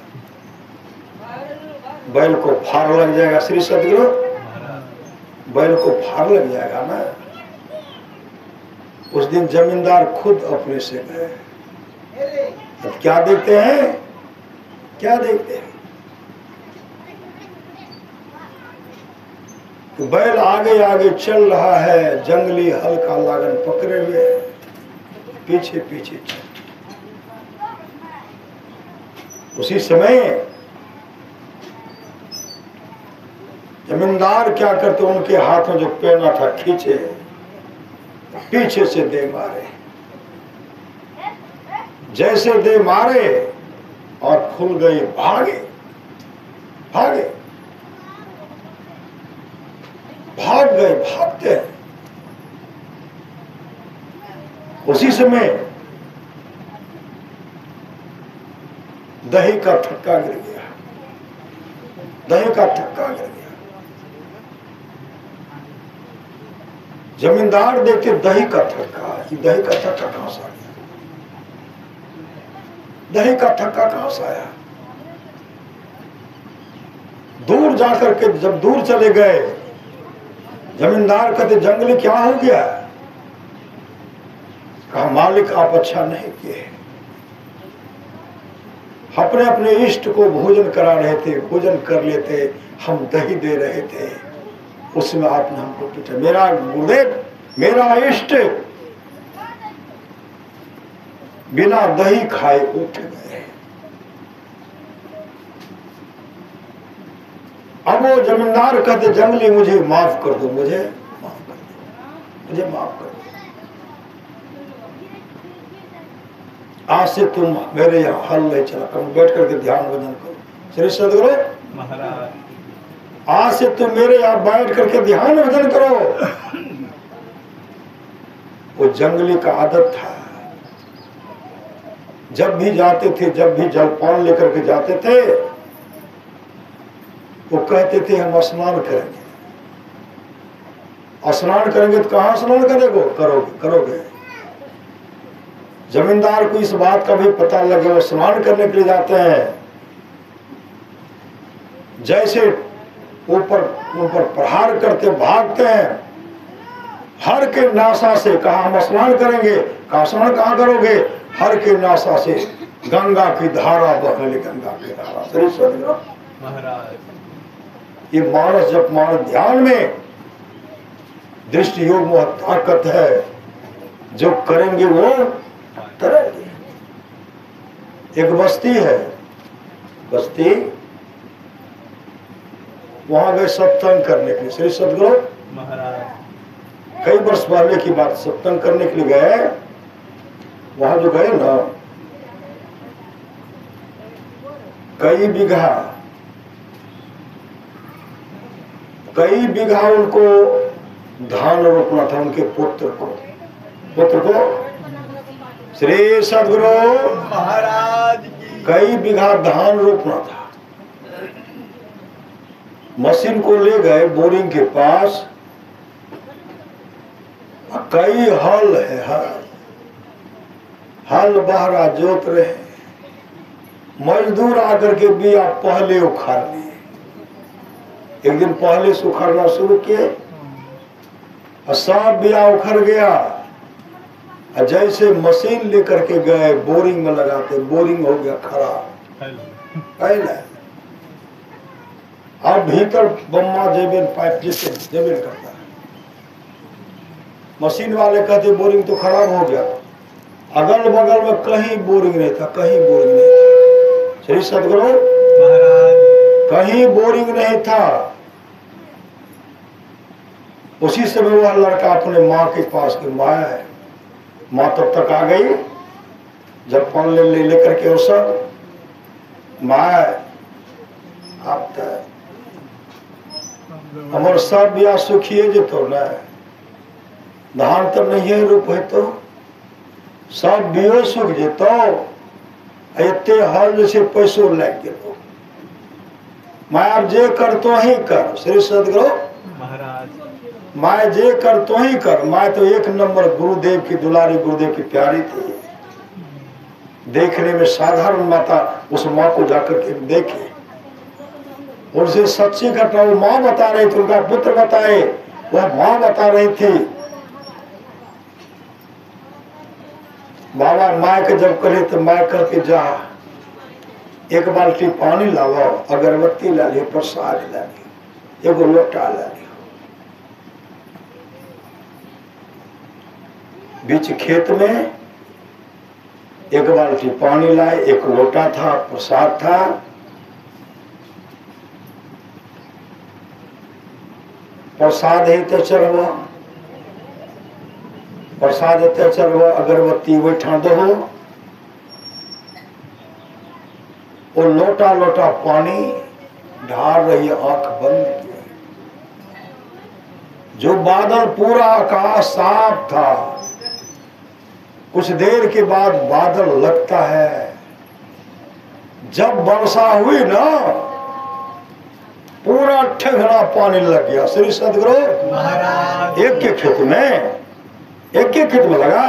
बैल को फाड़ लग जाएगा। श्री सदगुरु, बैल को फाड़ लग जाएगा ना। उस दिन जमींदार खुद अपने से गए। अब क्या देखते हैं, क्या देखते हैं? तो बैल आगे आगे चल रहा है, जंगली हल का लागन पकड़े हुए, पीछे पीछे चल। उसी समय जमींदार क्या करते, उनके हाथ में जो पेना था खींचे, पीछे से दे मारे। जैसे दे मारे और खुल गई, भागे भागे भाग गए, भागते। उसी समय दही का थक्का गिर गया, दही का थक्का गिर गया। जमींदार देखे दही का थक्का, दही का थक्का कहां से आया, दही का थक्का कहां से आया? दूर जाकर के जब दूर चले गए, जमींदार कहते जंगली क्या हो गया? कहा मालिक आप अच्छा नहीं किए, अपने अपने इष्ट को भोजन करा रहे थे, भोजन कर लेते, हम दही दे रहे थे, उसमें आपने हमको पूछा। मेरा गुरुदेव, मेरा इष्ट बिना दही खाए उठ गए। अब वो जमींदार कहते, जंगली मुझे माफ कर दो, मुझे माफ कर दो, मुझे माफ कर दो, आज से तुम मेरे यहाँ हल नहीं चला करो, बैठ करके ध्यान भजन करो। श्री सदगुरु महाराज, आज से तुम मेरे यहाँ बैठ करके ध्यान भजन करो। वो जंगली का आदत था, जब भी जाते थे, जब भी जलपान लेकर के जाते थे, वो कहते थे हम स्नान करेंगे। स्नान करेंगे तो कहाँ स्नान करेंगे? करोगे करोगे। जमींदार को इस बात का भी पता लगे, वो स्नान करने के लिए जाते हैं, जैसे ऊपर ऊपर प्रहार करते भागते हैं, हर के नासा से कहा हम स्नान करेंगे, कहा स्नान कहाँ करोगे? हर के नासा से गंगा की धारा बहने लगी, गंगा की धारा। श्री सदगुरु महाराज, ये मानस जब मानस ध्यान में दृष्टि योग में ताकत है, जो करेंगे वो करेंगे। एक बस्ती है, बस्ती, वहां गए सत्संग करने के लिए। श्री सदगुरु महाराज, कई वर्ष पहले की बात, सत्संग करने के लिए गए। वहां जो गए ना, कई बीघा उनको धान रोपना था, उनके पुत्र को। श्री सदगुरु महाराज की कई बीघा धान रोपना था। मशीन को ले गए बोरिंग के पास, कई हल है, हल बहरा जोत रहे, मजदूर आकर के बिया पहले उखाड़ लिए। एक दिन पहले से उखाड़ना शुरू किए, सब बिया उखड़ गया। जैसे मशीन लेकर के गए बोरिंग में लगाते, बोरिंग हो गया खराब। पहले अब भीतर बम्मा जेबेन पाइप जैसे जेबेन करता है। मशीन वाले कहते बोरिंग तो खराब हो गया, अगल बगल में कहीं बोरिंग नहीं था, कहीं बोरिंग नहीं था। श्री सदगुरु महाराज, कहीं बोरिंग नहीं था। उसी समय वह लड़का अपने माँ के पास की माँ है, माँ तब तक आ गई, जब पान ले लेकर के वो सब माँ आप हमारे सब ब्याह सुखिए जो तो न धान तो नहीं है रूप है तो सब बियो सुख जेतो, एते हल जैसे पैसों लग गए। मैं अब जे कर तो ही कर। श्री सदगुरु महाराज, मैं जे कर तो ही कर। मैं तो एक नंबर गुरुदेव की दुलारी, गुरुदेव की प्यारी थी। देखने में साधारण माता, उस माँ को जाकर के देखे, उनसे सच्ची घटना वो माँ बता रही थी, उनका पुत्र बताए, वह माँ बता रही थी। बाबा माँ के जब कहे तो मैं करके जा, एक बाल्टी पानी लाओ, अगरबत्ती ला लियो, प्रसाद ला लियो, एगो लोटा ला लियो। बीच खेत में एक बाल्टी पानी लाए, एक लोटा था, प्रसाद था। प्रसाद है तो चढ़वा, प्रसाद है चढ़वा, अगरबत्ती बैठा दो, वो लोटा लोटा पानी ढार रही, आंख बंद किए। जो बादल, पूरा आकाश साफ था। कुछ देर के बाद बादल लगता है, जब वर्षा हुई ना, पूरा ठेघना पानी लग गया। श्री सदगुरु महाराज, एक के खेत में, एक के खेत में लगा।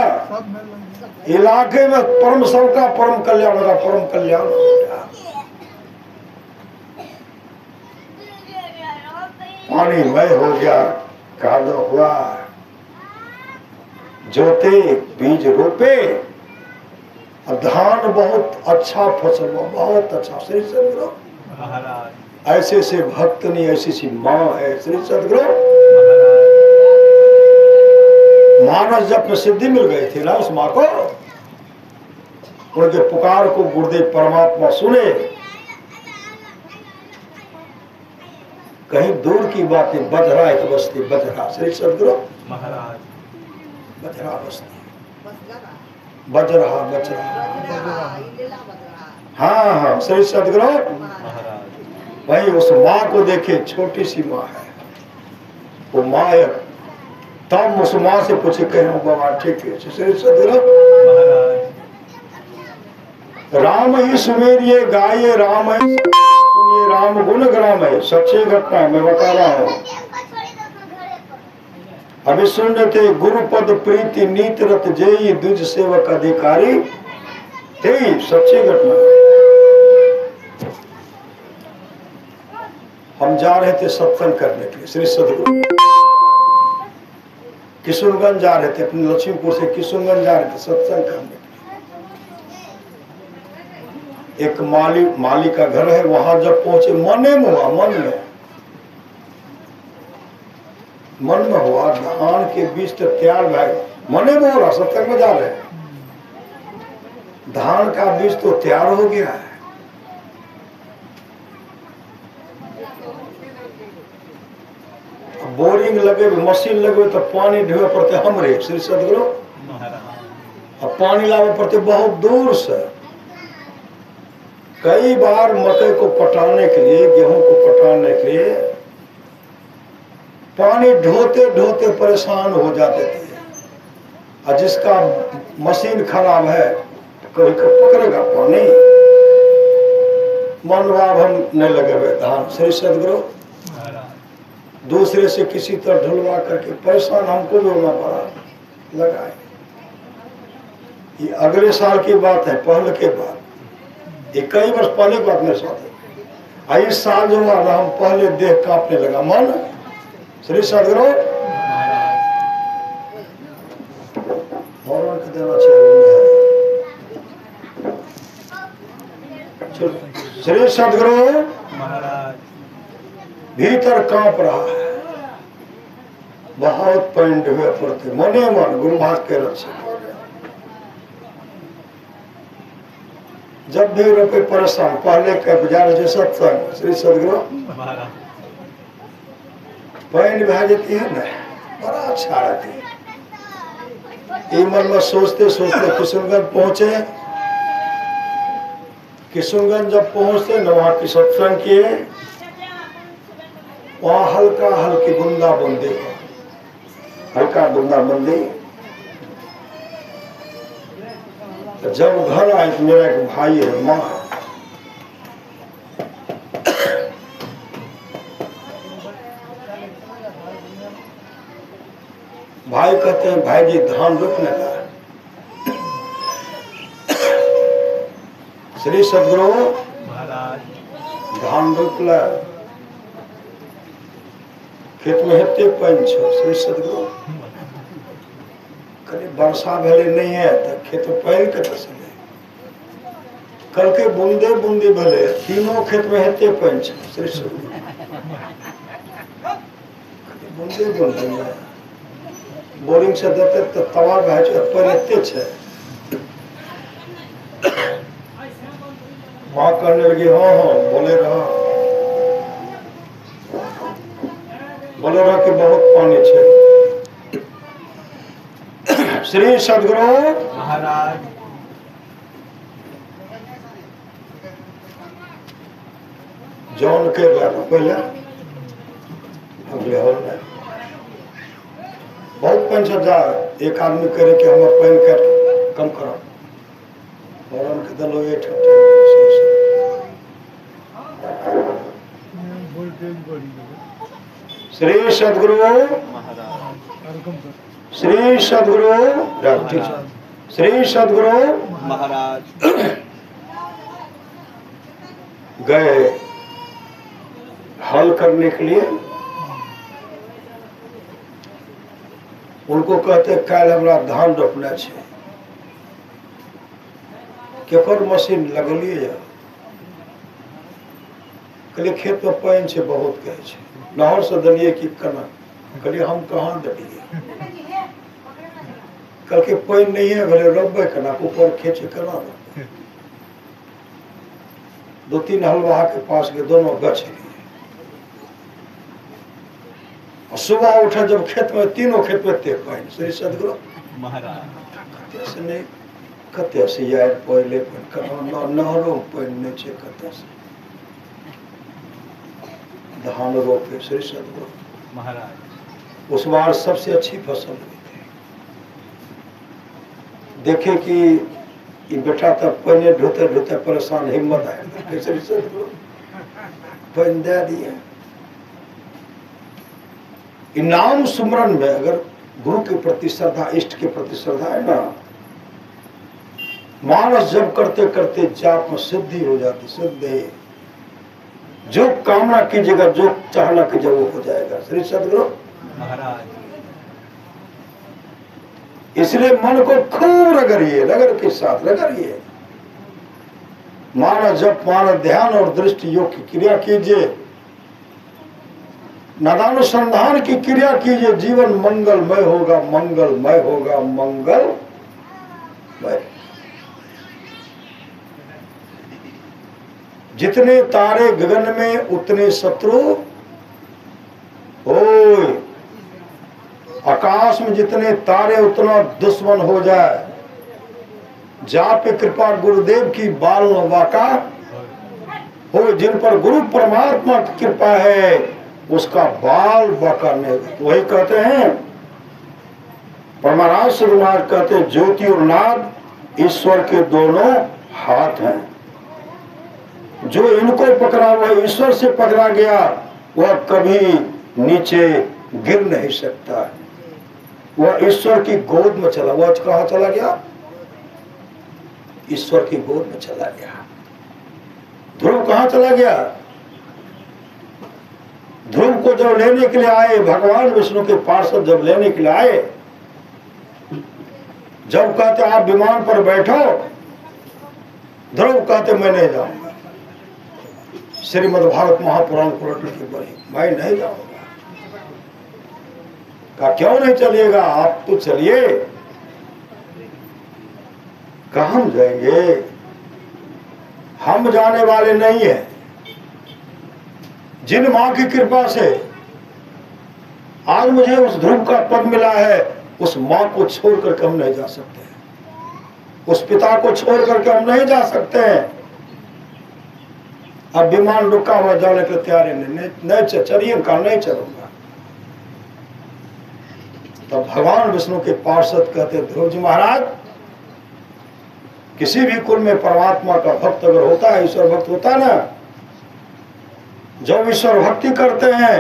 इलाके में परम सबका परम कल्याण होगा, परम कल्याण होगा। पानी मय हो गया, कादो हुआ। जोते बीज रोपे, और धान बहुत अच्छा फसल हुआ, बहुत अच्छा। श्री सदगुरु महाराज ऐसे से भक्त नहीं, ऐसी सी माँ है श्री सदगुरु। महाराज मानस जब में सिद्धि मिल गई थी ना उस माँ को, उनके पुकार को गुरुदेव परमात्मा सुने। कहीं दूर की बातें, बजरा एक बस्ती, बजरा श्री सदगुरु, महाराज बजरा बस्ती, बजरा बजरा, हाँ हाँ श्री सदगुरु। महाराज वही उस माँ को देखे, छोटी सी माँ है वो माँ है। तब उस माँ से पूछे, कह बाबा ठीक है श्री सदगुरु। महाराज राम ही सुमेरिये गाये, राम ही सुनिए, राम गुण ग्राम है। सच्ची घटना मैं बता रहा हूँ। अभी सुन रहे थे, गुरुपद प्रीति नीत रत जेई, द्विज सेवक अधिकारी थे। सच्ची घटना। हम जा रहे थे सत्संग करने के लिए श्री सदगुरु, किशुनगंज जा रहे थे, अपने लक्ष्मीपुर से किशुनगंज जा रहे थे सत्संग करने के लिए। एक माली का घर है, वहां जब पहुंचे मन में हुआ धान के बीज तो तैयार भाई, मने में हो रहा, सत्संग में जा रहे हैं, धान का बीज तो तैयार हो गया है। बोरिंग लगे, मशीन लगे तो पानी ढोए पड़ते हमरे श्री सदगुरु। अब पानी लावे पड़ते बहुत दूर से। कई बार मकई को पटाने के लिए, गेहूं को पटाने के लिए पानी ढोते ढोते परेशान हो जाते थे। और जिसका मशीन खराब है कभी पकड़ेगा पानी। मनवाब हम नहीं लगे हुए धान श्री सदगुरु, दूसरे से किसी तरह ढुलवा करके परेशान हमको भी होना पड़ा, लगाए। ये अगले साल की बात है, पहले के बाद, ये कई वर्ष पहले की बात मेरे साथ है। इस साल जो हुआ हम पहले देख कांपने लगा मन श्री सदगुरु। भगवान को देना चाहिए। श्री सदगुरु महाराज भीतर कांप रहा है, बहुत पैंट हुए पड़ते मने मन गुरु महाराज के रक्षा। जब भी रुपये परेशान, पहले के बाजार से सत्संग श्री सदगुरु महाराज पैंट भा जाती है ना, बड़ा अच्छा रहती है। ये मन में सोचते सोचते किशुनगंज पहुंचे। किशुनगंज जब पहुंचते न, वहां की सत्संग किए, वहां हल्का हल्की बूंदाबूंदी, हल्का बूंदाबूंदी। जब घर आए तो मेरा एक भाई है, माँ है, भाई कहते हैं भाई जी धान रोपने का। श्री सदगुरु महाराज धान रोपला, खेत में हेते पानी छो श्री सदगुरु। कभी वर्षा भेले नहीं है तो खेत में पानी कतऽ से ले, कल के बूंदे बूंदे भेले, तीनों खेत में हेते पानी छो श्री सदगुरु। बूंदे बूंदे में बोरिंग से देते तो तवा भैंस पानी एते छे। माँ कहने लगी हाँ हाँ बोले रहा कि बहुत पानी छे। श्री सदगुरु महाराज जौन के पहले अगले हॉल में बहुत पेंशन जा, एक आदमी करे कि हम पैन काट कम करो, और उनके दलो ये श्री सदगुरु श्री सदगुरु श्री सदगुरु महाराज गए हल करने के लिए। उनको कहते कल हमरा धान रोपना है। केकर मशीन लगलिए या कहलिए खेत में पानी से बहुत कहे छे नहर से दलिए कि कना कहलिए हम कहाँ दलिए कल के पानी नहीं है भले रब्बे कना ऊपर खेचे कना दो तीन हलवाहा के पास के दोनों गछ लिए और सुबह उठा जब खेत में तीनों खेत में तेज पानी श्री सदगुरु महाराज से नहीं कते से यार पहले नहरों पानी नहीं छे कते से धान रोपे श्री सदगुरु महाराज उस बार सबसे अच्छी फसल हुई थी देखे कि ये बेटा तब पानी ढोते ढोते परेशान हिम्मत आए श्री सदगुरु पानी दे दिए इनाम सुमरन में अगर गुरु के प्रति श्रद्धा इष्ट के प्रति श्रद्धा है ना मानस जब करते करते जाप में सिद्धि हो जाती सिद्धि जो कामना कीजिएगा जो चाहना कीजिए वो हो जाएगा श्री सदगुरु महाराज इसलिए मन को खूब रगड़िए रगड़ के साथ रगड़िए मानस जप मानस ध्यान और दृष्टि योग की क्रिया कीजिए नादानुसंधान की क्रिया कीजिए जीवन मंगलमय होगा मंगलमय होगा मंगलमय जितने तारे गगन में उतने शत्रु होय आकाश में जितने तारे उतना दुश्मन हो जाए जा पे कृपा गुरुदेव की बाल वाका हो जिन पर गुरु परमात्मा की कृपा है उसका बाल बाका नहीं वही कहते हैं परमाराज श्रीनाथ कहते ज्योति और नाद ईश्वर के दोनों हाथ हैं जो इनको पकड़ा हुआ ईश्वर से पकड़ा गया वह कभी नीचे गिर नहीं सकता वह ईश्वर की गोद में चला वह कहाँ चला गया ईश्वर की गोद में चला गया ध्रुव कहाँ चला गया ध्रुव को जब लेने के लिए आए भगवान विष्णु के पार्षद जब लेने के लिए आए जब कहते आप विमान पर बैठो ध्रुव कहते मैं नहीं जाऊंगा श्रीमद् भागवत महापुराण पुराण की बड़ी मैं नहीं जाऊंगा कहा क्यों नहीं चलिएगा आप तो चलिए कहाँ हम जाएंगे हम जाने वाले नहीं है जिन मां की कृपा से आज मुझे उस ध्रुव का पद मिला है उस मां को छोड़ करके हम नहीं जा सकते उस पिता को छोड़ करके हम नहीं जा सकते हैं अब विमान रुका हुआ जाने के तैयारी नहीं चलिए कहा नहीं चलूंगा तब भगवान विष्णु के पार्षद कहते ध्रुव जी महाराज किसी भी कुल में परमात्मा का भक्त अगर होता है ईश्वर भक्त होता है ना जब ईश्वर भक्ति करते हैं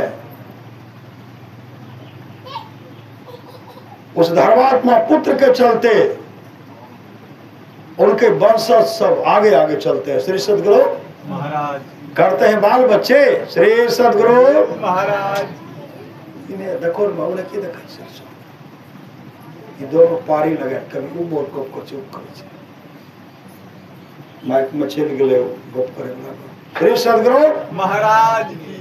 उस धर्मात्मा पुत्र के चलते उनके वंशज सब आगे आगे चलते हैं श्री सदगुरु महाराज करते हैं बाल बच्चे श्री सदगुरु महाराज इन्हें देखो उन्हें की देखा ये दोनों पारी लगे कभी वो बोल को चुप करे माइक में चल गए गप करे श्री सदगुरु महाराज की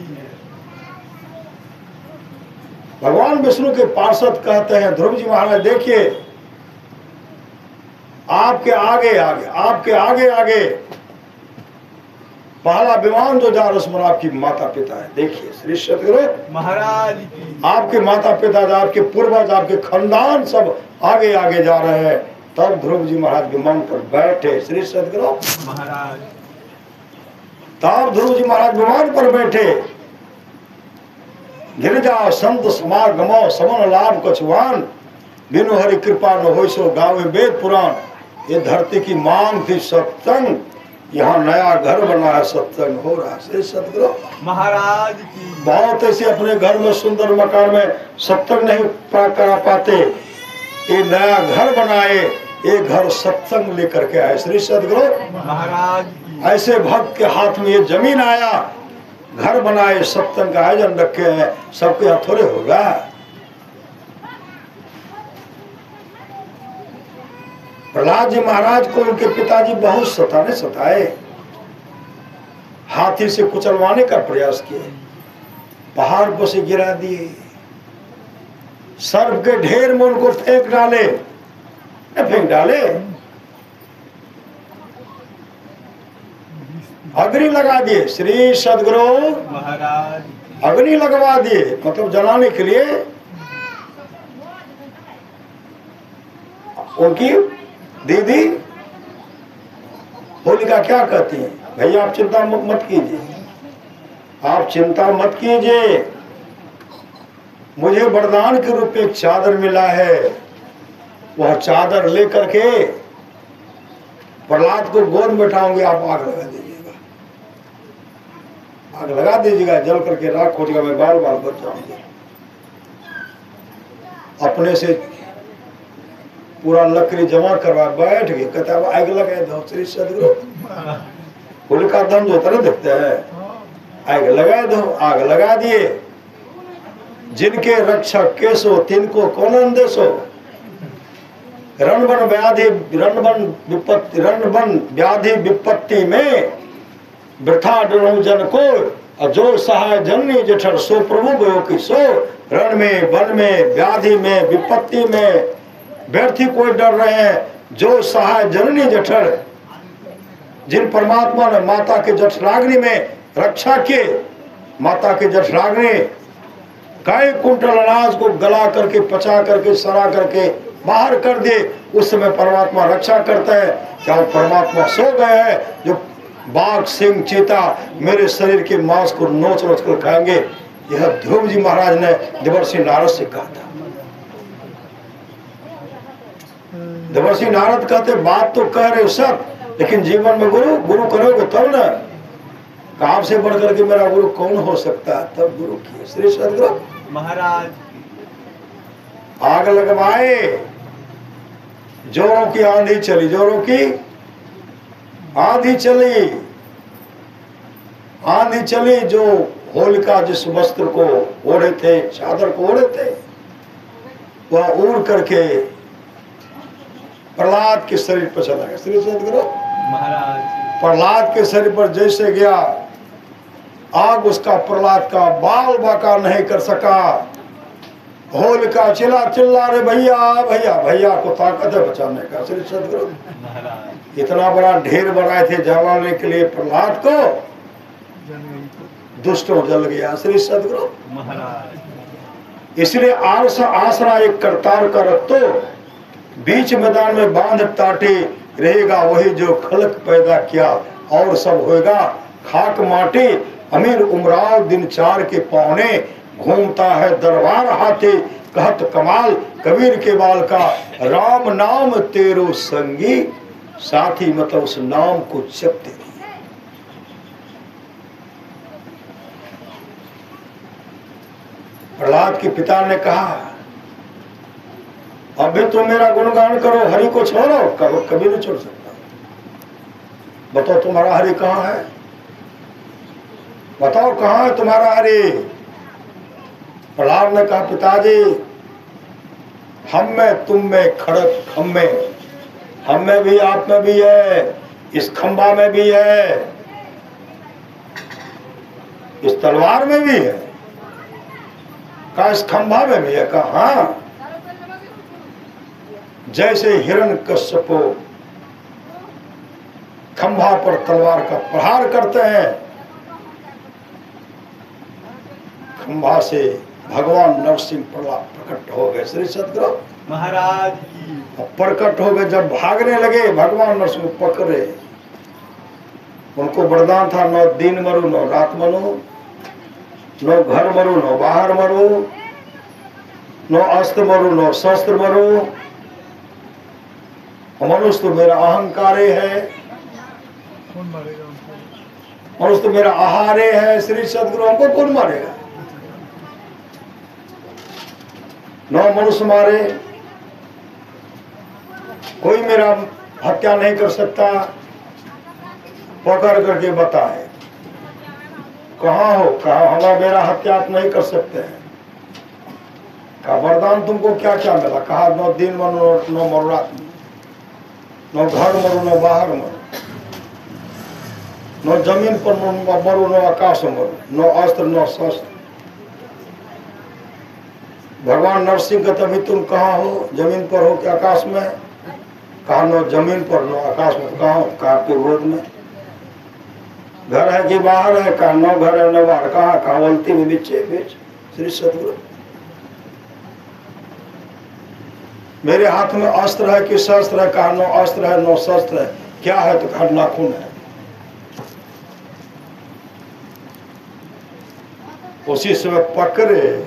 भगवान विष्णु के पार्षद कहते हैं ध्रुव जी महाराज देखिए आपके आगे आगे पहला विमान जो जा रहा है आपकी माता पिता है देखिए श्री सदगुरु महाराज की आपके माता पिता आपके पूर्वज आपके खानदान सब आगे आगे जा रहे हैं तब ध्रुव जी महाराज विमान पर बैठे श्री सदगुरु महाराज तब ध्रुव जी महाराज विमान पर बैठे गिरिजा संत समागमो समन लाभ कछुआन बिनु हरि कृपा न हो सो गावे वेद पुराण ये धरती की मांग थी सत्संग यहाँ नया घर बना है सत्संग हो रहा है श्री सदगुरु महाराज की बहुत ऐसे अपने घर में सुंदर मकान में सत्संग नहीं करा पाते ये नया घर बनाए ये घर सत्संग लेकर के आए श्री सदगुरु महाराज की ऐसे भक्त के हाथ में ये जमीन आया घर बनाए सत्संग का आयोजन रखे हैं सबके यहाँ थोड़े होगा प्रहलाद जी महाराज को उनके पिताजी बहुत सताए, हाथी से कुचलवाने का प्रयास किए, पहाड़ पर से गिरा दिए, सर्प के ढेर में उनको फेंक डाले, अग्नि लगा दिए। श्री सदगुरु महाराज अग्नि लगवा दिए, मतलब जलाने के लिए। उनकी दीदी होलिका क्या कहती है, भैया आप चिंता मत कीजिए, आप चिंता मत कीजिए, मुझे वरदान के रूप में एक चादर मिला है, वह चादर लेकर के प्रहलाद को गोद में बैठाऊंगी, आप आग लगा दीजिएगा, आग लगा दीजिएगा, जल करके राख हो जाएगा, मैं बाल बाल बच जाऊंगी। अपने से पूरा लकड़ी जमा करवा बैठ गए, कहता है आग लगाए दो। श्री सदगुरु होलिका दम जो तरह देखते हैं, आग लगा दो, आग लगा दिए। जिनके रक्षक केसो तिनको कौन अंदेशो, रणवन व्याधि विपत्ति में वृथा डरो जन को, जो सहाय जननी जठर सो प्रभु गयो की सो। रण में, वन में, व्याधि में, विपत्ति में व्यर्थी कोई डर रहे हैं, जो सहाय जननी जठर, जिन परमात्मा ने माता के जठराग्नि में रक्षा किए, माता के जठराग्नि कई कुंटल अनाज को गला करके, पचा करके, सड़ा करके बाहर कर दे, उस समय परमात्मा रक्षा करता है। क्या परमात्मा सो गए हैं जो बाघ सिंह चीता मेरे शरीर के मांस को नोच नोच कर खाएंगे? यह ध्रुव जी महाराज ने देवर्षि नारद से कहा था। देवर्षि नारद कहते बात तो कह रहे हो सब, लेकिन जीवन में गुरु करोगे तब ना। काम से बढ़ करके मेरा गुरु कौन हो सकता है? तब गुरु किए श्री सदगुरु महाराज। आग लगवाए, जोरों की आंधी चली, जोरों की आंधी चली। जो होलिका जिस वस्त्र को ओढ़े थे, चादर को ओढ़े थे, वह उड़ करके प्रहलाद के शरीर पर चला गया। श्री सदगुरु महाराज। प्रहलाद के शरीर पर जैसे गया, आग उसका प्रहलाद का बाल बाका नहीं कर सका। होलिका चिल्ला रहे भैया भैया, भैया को ताकत है बचाने का। श्री सदगुरु महाराज। इतना बड़ा ढेर बनाए थे जलाने के लिए प्रहलाद को, दुष्टों जल गया। श्री सदगुरु महाराज। इसलिए आसरा एक करतार का रख तो, बीच मैदान में बांध टाटे रहेगा वही जो खलक पैदा किया, और सब होएगा खाक माटी। अमीर उमराव दिन 4 के पौने, घूमता है दरबार हाथी, कहत कमाल कबीर के बाल का, राम नाम तेरो संगी साथी, मतलब उस नाम को जपते रहिए। प्रहलाद के पिता ने कहा अभी तुम मेरा गुणगान करो, हरि को छोड़ो, कभी नहीं छोड़ सकता। बताओ तुम्हारा हरि कहाँ है? बताओ कहाँ है तुम्हारा हरि? प्रहलाद ने कहा पिताजी, हम में, तुम में, खड़क हम में भी, आप में भी है, इस खंबा में भी है, इस तलवार में भी है। कहा इस खंबा में भी है? कहा हाँ। जैसे हिरण्यकश्यप खंभा पर तलवार का प्रहार करते हैं, खंभा से भगवान नरसिंह प्रकट हो गए। श्री सदगुरु महाराज। प्रकट हो गए। जब भागने लगे भगवान नरसिंह पकड़े, उनको वरदान था न दिन मरो न रात मरो, न घर मरो न बाहर मरो, न अस्त्र मरो न शस्त्र मरो। मनुष्य तो मेरा अहंकारे है, मनुष्य तो मेरा आहारे है। श्री सदगुरु हमको कौन मारेगा? न मनुष्य मारे, कोई मेरा हत्या नहीं कर सकता। पकड़ करके बताए कहाँ हो? कहा हमारा मेरा हत्या आप नहीं कर सकते हैं। कहा वरदान तुमको क्या क्या मिला? कहा न दिन मरो न मरो रात। न घर मरो न बाहर मरो, न जमीन पर मरो न आकाश में मरो, न अस्त्र न शस्त्र। भगवान नरसिंह कहते अभी तुम कहाँ हो, जमीन पर हो कि आकाश में? कहा न जमीन पर न आकाश में। कहाँ हो? कहा के विरोध में। घर है कि बाहर है? कहा न घर है न बाहर। कहाँ? कहा वलती में बीचे बीच। श्री सतगुरु मेरे हाथ में अस्त्र है कि शस्त्र है? कहा न अस्त्र है न शस्त्र है। क्या है? तो कहा नाखून है। उसी समय पकड़े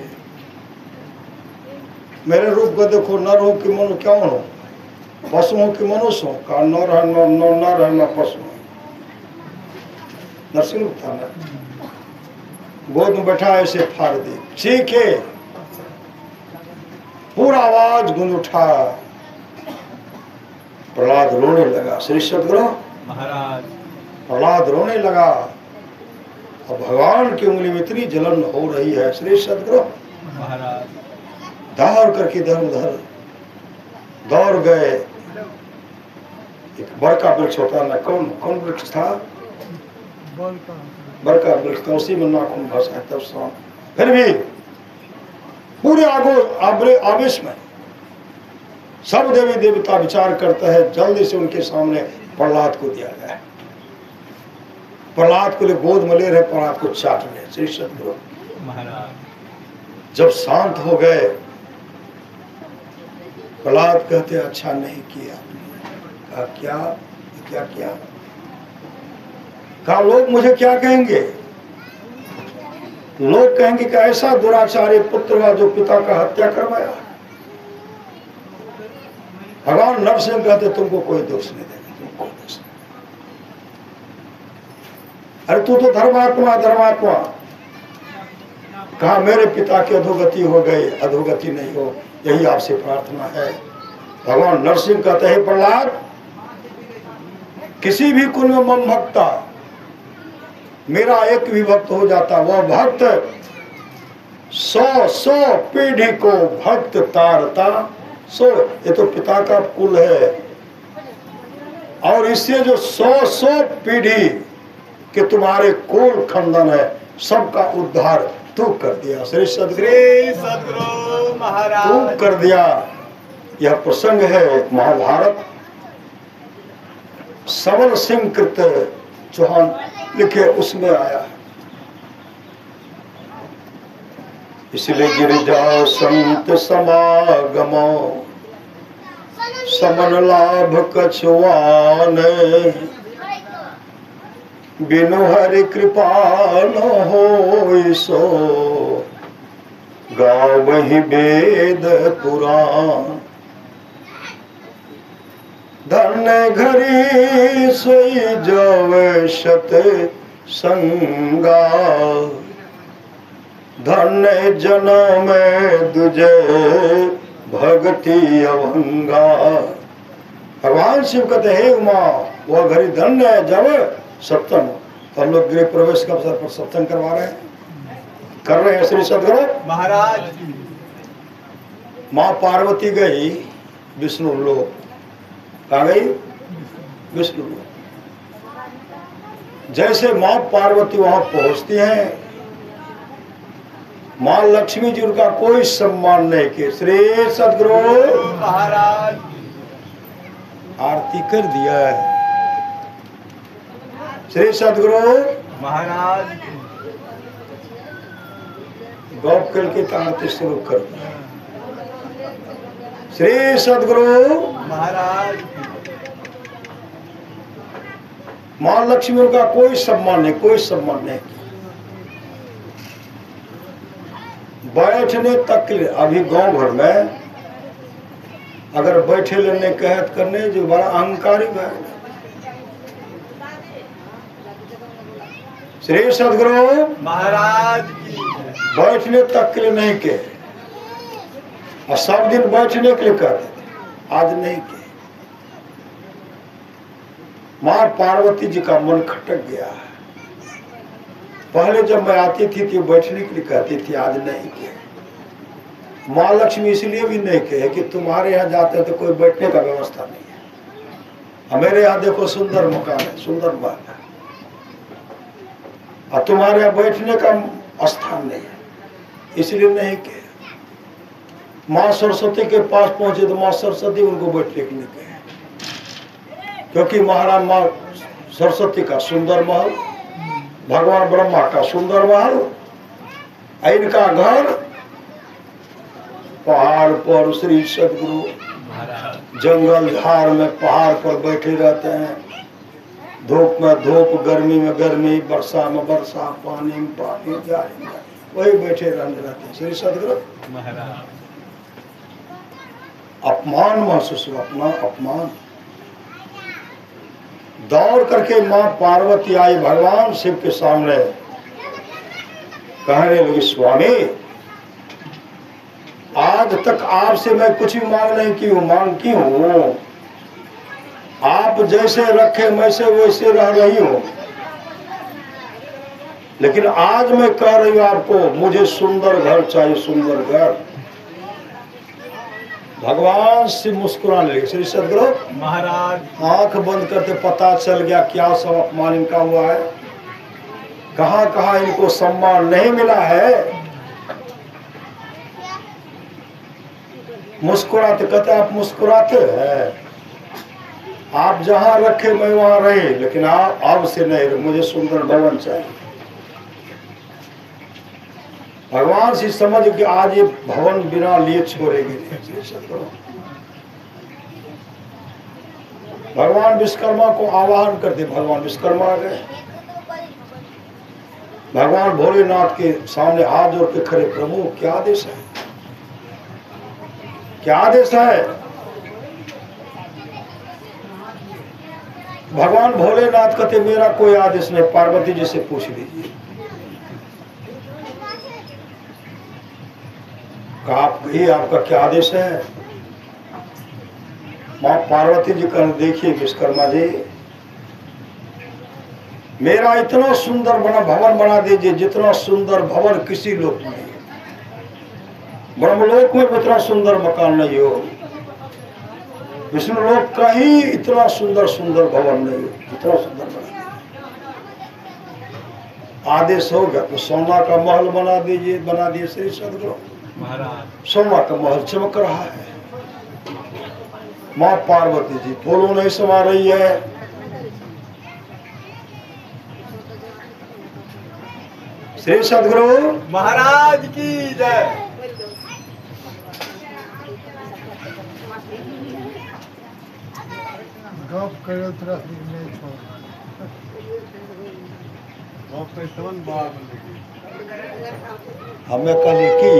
मेरे रूप को देखो, नर हो कि मनु क्यों हो, पशु हो कि मनुष्य हो? कहा नर है न पशु। नरसिंह था ना, गोद में बैठा ऐसे फाड़ दी, चीखे, पूरा आवाज गूंज उठा। प्रहलाद रोने लगा। श्री सतगुरु महाराज प्रहलाद रोने लगा। और भगवान की उंगली में इतनी जलन हो रही है। श्री सतगुरु महाराज दौड़ करके इधर उधर दौड़ गए। एक बड़का वृक्ष होता है ना, कौन वृक्ष था? बड़का वृक्ष था, उसी में नाखून फंसा तब शाम। फिर भी पूरे आवेश में सब देवी देवता विचार करते हैं जल्दी से उनके सामने प्रहलाद को दिया जाए। प्रहलाद को ले गोद में ले रहे, प्रहलाद को चाट रहे। श्री सतगुरु महाराज जब शांत हो गए, प्रहलाद कहते अच्छा नहीं किया। कहा क्या किया? कहा लोग मुझे क्या कहेंगे? लोग कहेंगे कि ऐसा दुराचारी पुत्र हुआ जो पिता का हत्या करवाया। भगवान नरसिंह कहते तुमको कोई दोष नहीं देगा, तुमको कोई दोष नहीं। अरे तू तो धर्मात्मा। कहा मेरे पिता की अधोगति हो गई, अधोगति नहीं हो, यही आपसे प्रार्थना है। भगवान नरसिंह कहते हैं प्रहलाद, किसी भी कुल में मम भक्ता, मेरा एक भी भक्त हो जाता, वह भक्त 100 पीढ़ी को भक्त तारता। 100 ये तो पिता का कुल है, और इससे जो 100 पीढ़ी के तुम्हारे कुल खंडन है, सबका उद्धार तू कर दिया। श्री सद्गुरु महाराज तू कर दिया। यह प्रसंग है महाभारत सबल सिंह कृत चौहान लिखे, उसमें आया। इसलिए गिरिजा संत समागमो समन लाभ कछुआन, बिनु हरि कृपा न होई सो, गावहि वेद पुराण। धन्य घरी सोई जव शत संगा, धन्य जन्म दुजे भक्ति अभंगा। भगवान शिव कहते हे उमा, वह घड़ी धन्य है जब सत्संग। तो हम लोग गृह प्रवेश के अवसर पर सत्संग करवा रहे हैं, कर रहे हैं। श्री सद्गुरु महाराज माँ पार्वती गई विष्णु लोक। कहाँ गई? विष्णु लोक। जैसे माँ पार्वती वहां पहुंचती हैं, माँ लक्ष्मी जी उनका कोई सम्मान नहीं किए। श्री सद्गुरु महाराज आरती कर दिया है। श्री सद्गुरु महाराज गौप करके आरती शुरू कर दिया। श्री सद्गुरु महाराज माँ लक्ष्मी उनका कोई सम्मान नहीं, कोई सम्मान नहीं किया। बैठने तक के लिए अभी गांव भर में अगर बैठे लेने कहत करने जो बड़ा अहंकारी है। श्री सद्गुरु महाराज बैठने तक के लिए नहीं के, और सब दिन बैठने के लिए कहते थे, आज नहीं के। माँ पार्वती जी का मन खटक गया। पहले जब मैं आती थी तो बैठने के लिए कहती थी, आज नहीं के। माँ लक्ष्मी इसलिए भी नहीं कहे कि तुम्हारे यहाँ जाते हैं तो कोई बैठने का व्यवस्था नहीं है। मेरे यहाँ देखो सुंदर मकान है, सुंदर बात है, और तुम्हारे यहाँ बैठने का स्थान नहीं है, इसलिए नहीं कि माँ सरस्वती के पास पहुंचे तो माँ सरस्वती उनको बैठने के लिए कहे, क्योंकि महाराज माँ सरस्वती का सुंदर महल, भगवान ब्रह्मा का सुंदर महल, इनका घर पहाड़ पर, श्री सदगुरु जंगल झाड़ में पहाड़ पर बैठे रहते हैं, धूप में धूप, गर्मी में गर्मी, वर्षा में वर्षा, पानी में पानी, जारी में वही बैठे रहते हैं श्री सदगुरु महाराज। अपमान महसूस हुआ, अपना अपमान। दौड़ करके मां पार्वती आई भगवान शिव के सामने, कहने लगी स्वामी आज तक आपसे मैं कुछ भी मांग नहीं की हूँ, मांग की हूँ आप जैसे रखे वैसे वैसे रह रही हूँ, लेकिन आज मैं कह रही हूँ आपको मुझे सुंदर घर चाहिए, सुंदर घर। भगवान शिव मुस्कुराने लगे। श्री सदगुरु महाराज आंख बंद करते पता चल गया क्या सब अपमान इनका हुआ है, कहाँ कहाँ इनको सम्मान नहीं मिला है। मुस्कुराते, कहते आप मुस्कुराते हैं, आप जहां रखे मैं वहां रहे, लेकिन आप अब से नहीं, मुझे सुंदर भवन चाहिए। भगवान से समझ कि आज ये भवन बिना लिए छोड़ेंगे नहीं। भगवान विश्वकर्मा को आवाहन करते, भगवान विश्वकर्मा आ गए, भगवान भोलेनाथ के सामने हाथ जोड़ के खड़े, प्रभु क्या आदेश है, क्या आदेश है। भगवान भोलेनाथ कहते मेरा कोई आदेश नहीं, पार्वती जी से पूछ लीजिए। आप कहिए आपका क्या आदेश है। मां पार्वती जी कहने देखिए विश्वकर्मा जी मेरा इतना सुंदर बना भवन बना दीजिए जितना सुंदर भवन किसी लोक में नहीं, ब्रह्मलोक में इतना सुंदर मकान नहीं हो, विष्णु लोक का ही इतना सुंदर सुंदर भवन नहीं हो, इतना सुंदर बना आदेश हो गया तो सोना का महल बना दीजिए, बना दिए श्री सदगुरु महाराज। सोना का महल चमक रहा है, माँ पार्वती जी फूलों नहीं समा रही है, श्री सदगुरु महाराज की जय। गप करो तरह नहीं छोड़, गप पे तवन बात हमें कहली कि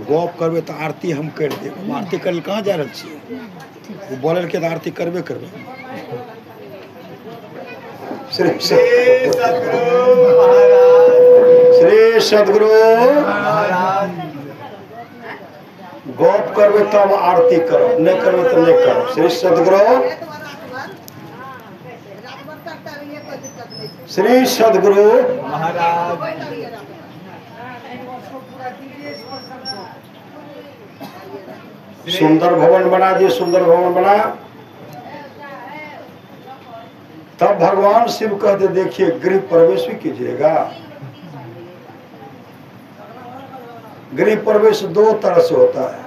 गप करबे तो आरती हम कर देब, आरती कर कहाँ जा रहे छियै, वो बोलल के तो आरती करबे करबे। श्री सदगुरु महाराज, श्री सदगुरु महाराज गप करबे तब आरती करो, नहीं करबे तो नहीं करो। श्री सदगुरु, श्री सदगुरु महाराज सुंदर भवन बना दिए, सुंदर भवन बना। तब भगवान शिव कहते देखिए गृह प्रवेश भी कीजिएगा। गृह प्रवेश दो तरह से होता है,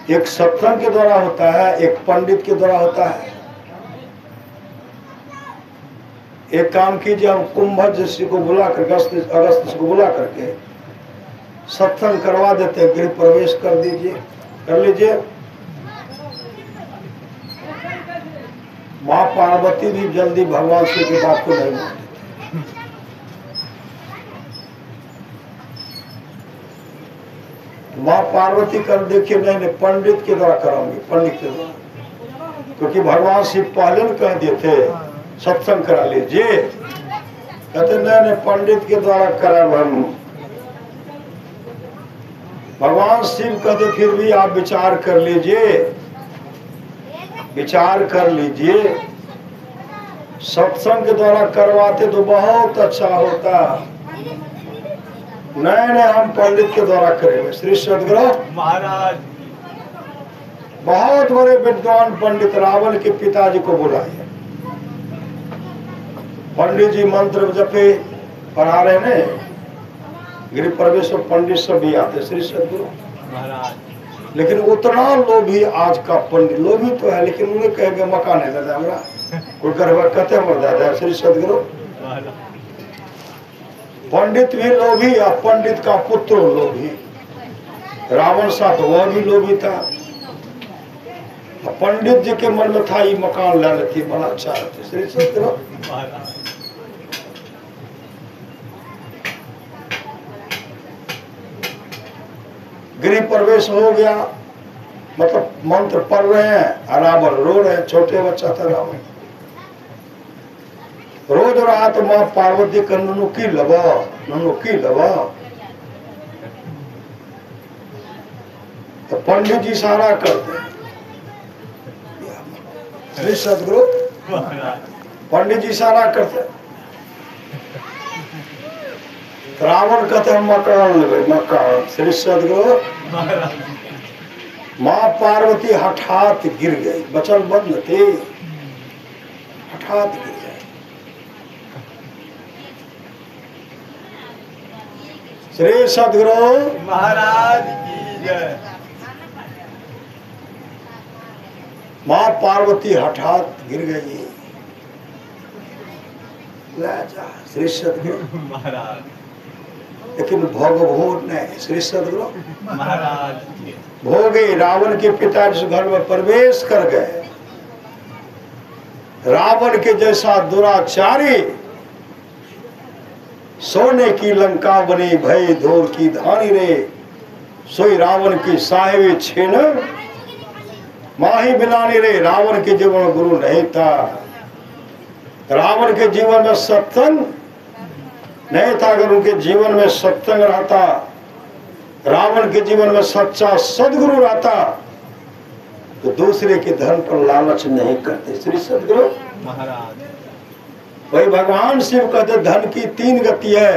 एक सत्संग के द्वारा होता है, एक पंडित के द्वारा होता है। एक काम कीजिए, हम कुंभ जी को बुला करके, अगस्त को बुला करके सत्संग करवा देते हैं, गृह प्रवेश कर दीजिए, कर लीजिए। माँ पार्वती भी जल्दी भगवान शिव की बात को नहीं मानती। माँ पार्वती कर देखिए नहीं नहीं पंडित के द्वारा कराऊंगी, पंडित के द्वारा, क्योंकि भगवान शिव पहले न कह दिए थे सत्संग करा लीजिए, कहते नहीं नहीं पंडित के द्वारा करा। भगवान शिव कहते फिर भी आप विचार कर लीजिए, विचार कर लीजिए, सत्संग के द्वारा करवाते तो बहुत अच्छा होता। नहीं नहीं हम पंडित के द्वारा करेंगे। श्री सदगुरु महाराज बहुत बड़े विद्वान पंडित रावण के पिताजी को बुलाए। पंडित जी मंत्र जपे पढ़ा रहे ने, गृह प्रवेश और पंडित सब भी आते श्री सदगुरु महाराज। लेकिन उतना लोभी आज का पंडित लोभी तो है, लेकिन उन्हें कहेंगे मकान है दादा हमरा कोई करवा कहते मर दादा श्री सदगुरु। पंडित भी लोभी या पंडित का पुत्र लोभी। रावण साथ वह भी लोभी था। पंडित जी के मन में था ये मकान ले लेती बड़ा अच्छा रहती श्री सदगुरु। गृह प्रवेश हो गया, मतलब मंत्र पढ़ रहे हैं, रावण रो रहे हैं, छोटे बच्चा था रावण। रोज रात माँ पार्वती का नुनुकी लबा। तो पंडित जी इशारा करते श्री सदगुरु, पंडित जी इशारा करते, रावण कहते हम मकान लेवे मकान। श्री सदगुरु माँ पार्वती हठात गिर गई, बचन बंद थे, हठात गिर गई। श्री सदगुरु महाराज की जय। माँ पार्वती हठात गिर गई। ले जा श्री सदगुरु महाराज। लेकिन भोग भोग नहीं श्री सदगुरु महाराज भोगे। रावण के पिता जिस घर में प्रवेश कर गए, रावण के जैसा दुराचारी सोने की लंका बनी भई धूल की धानी रे। सोई रावण की साहिब छीन माही बिलानी रे। रावण के जीवन में गुरु नहीं था, रावण के जीवन में सत्संग नहीं था। अगर उनके जीवन में सत्संग रहता, रावण के जीवन में सच्चा सदगुरु रहता, तो दूसरे के धन पर लालच नहीं करते श्री सदगुरु महाराज। वही भगवान शिव कहते धन की तीन गति है,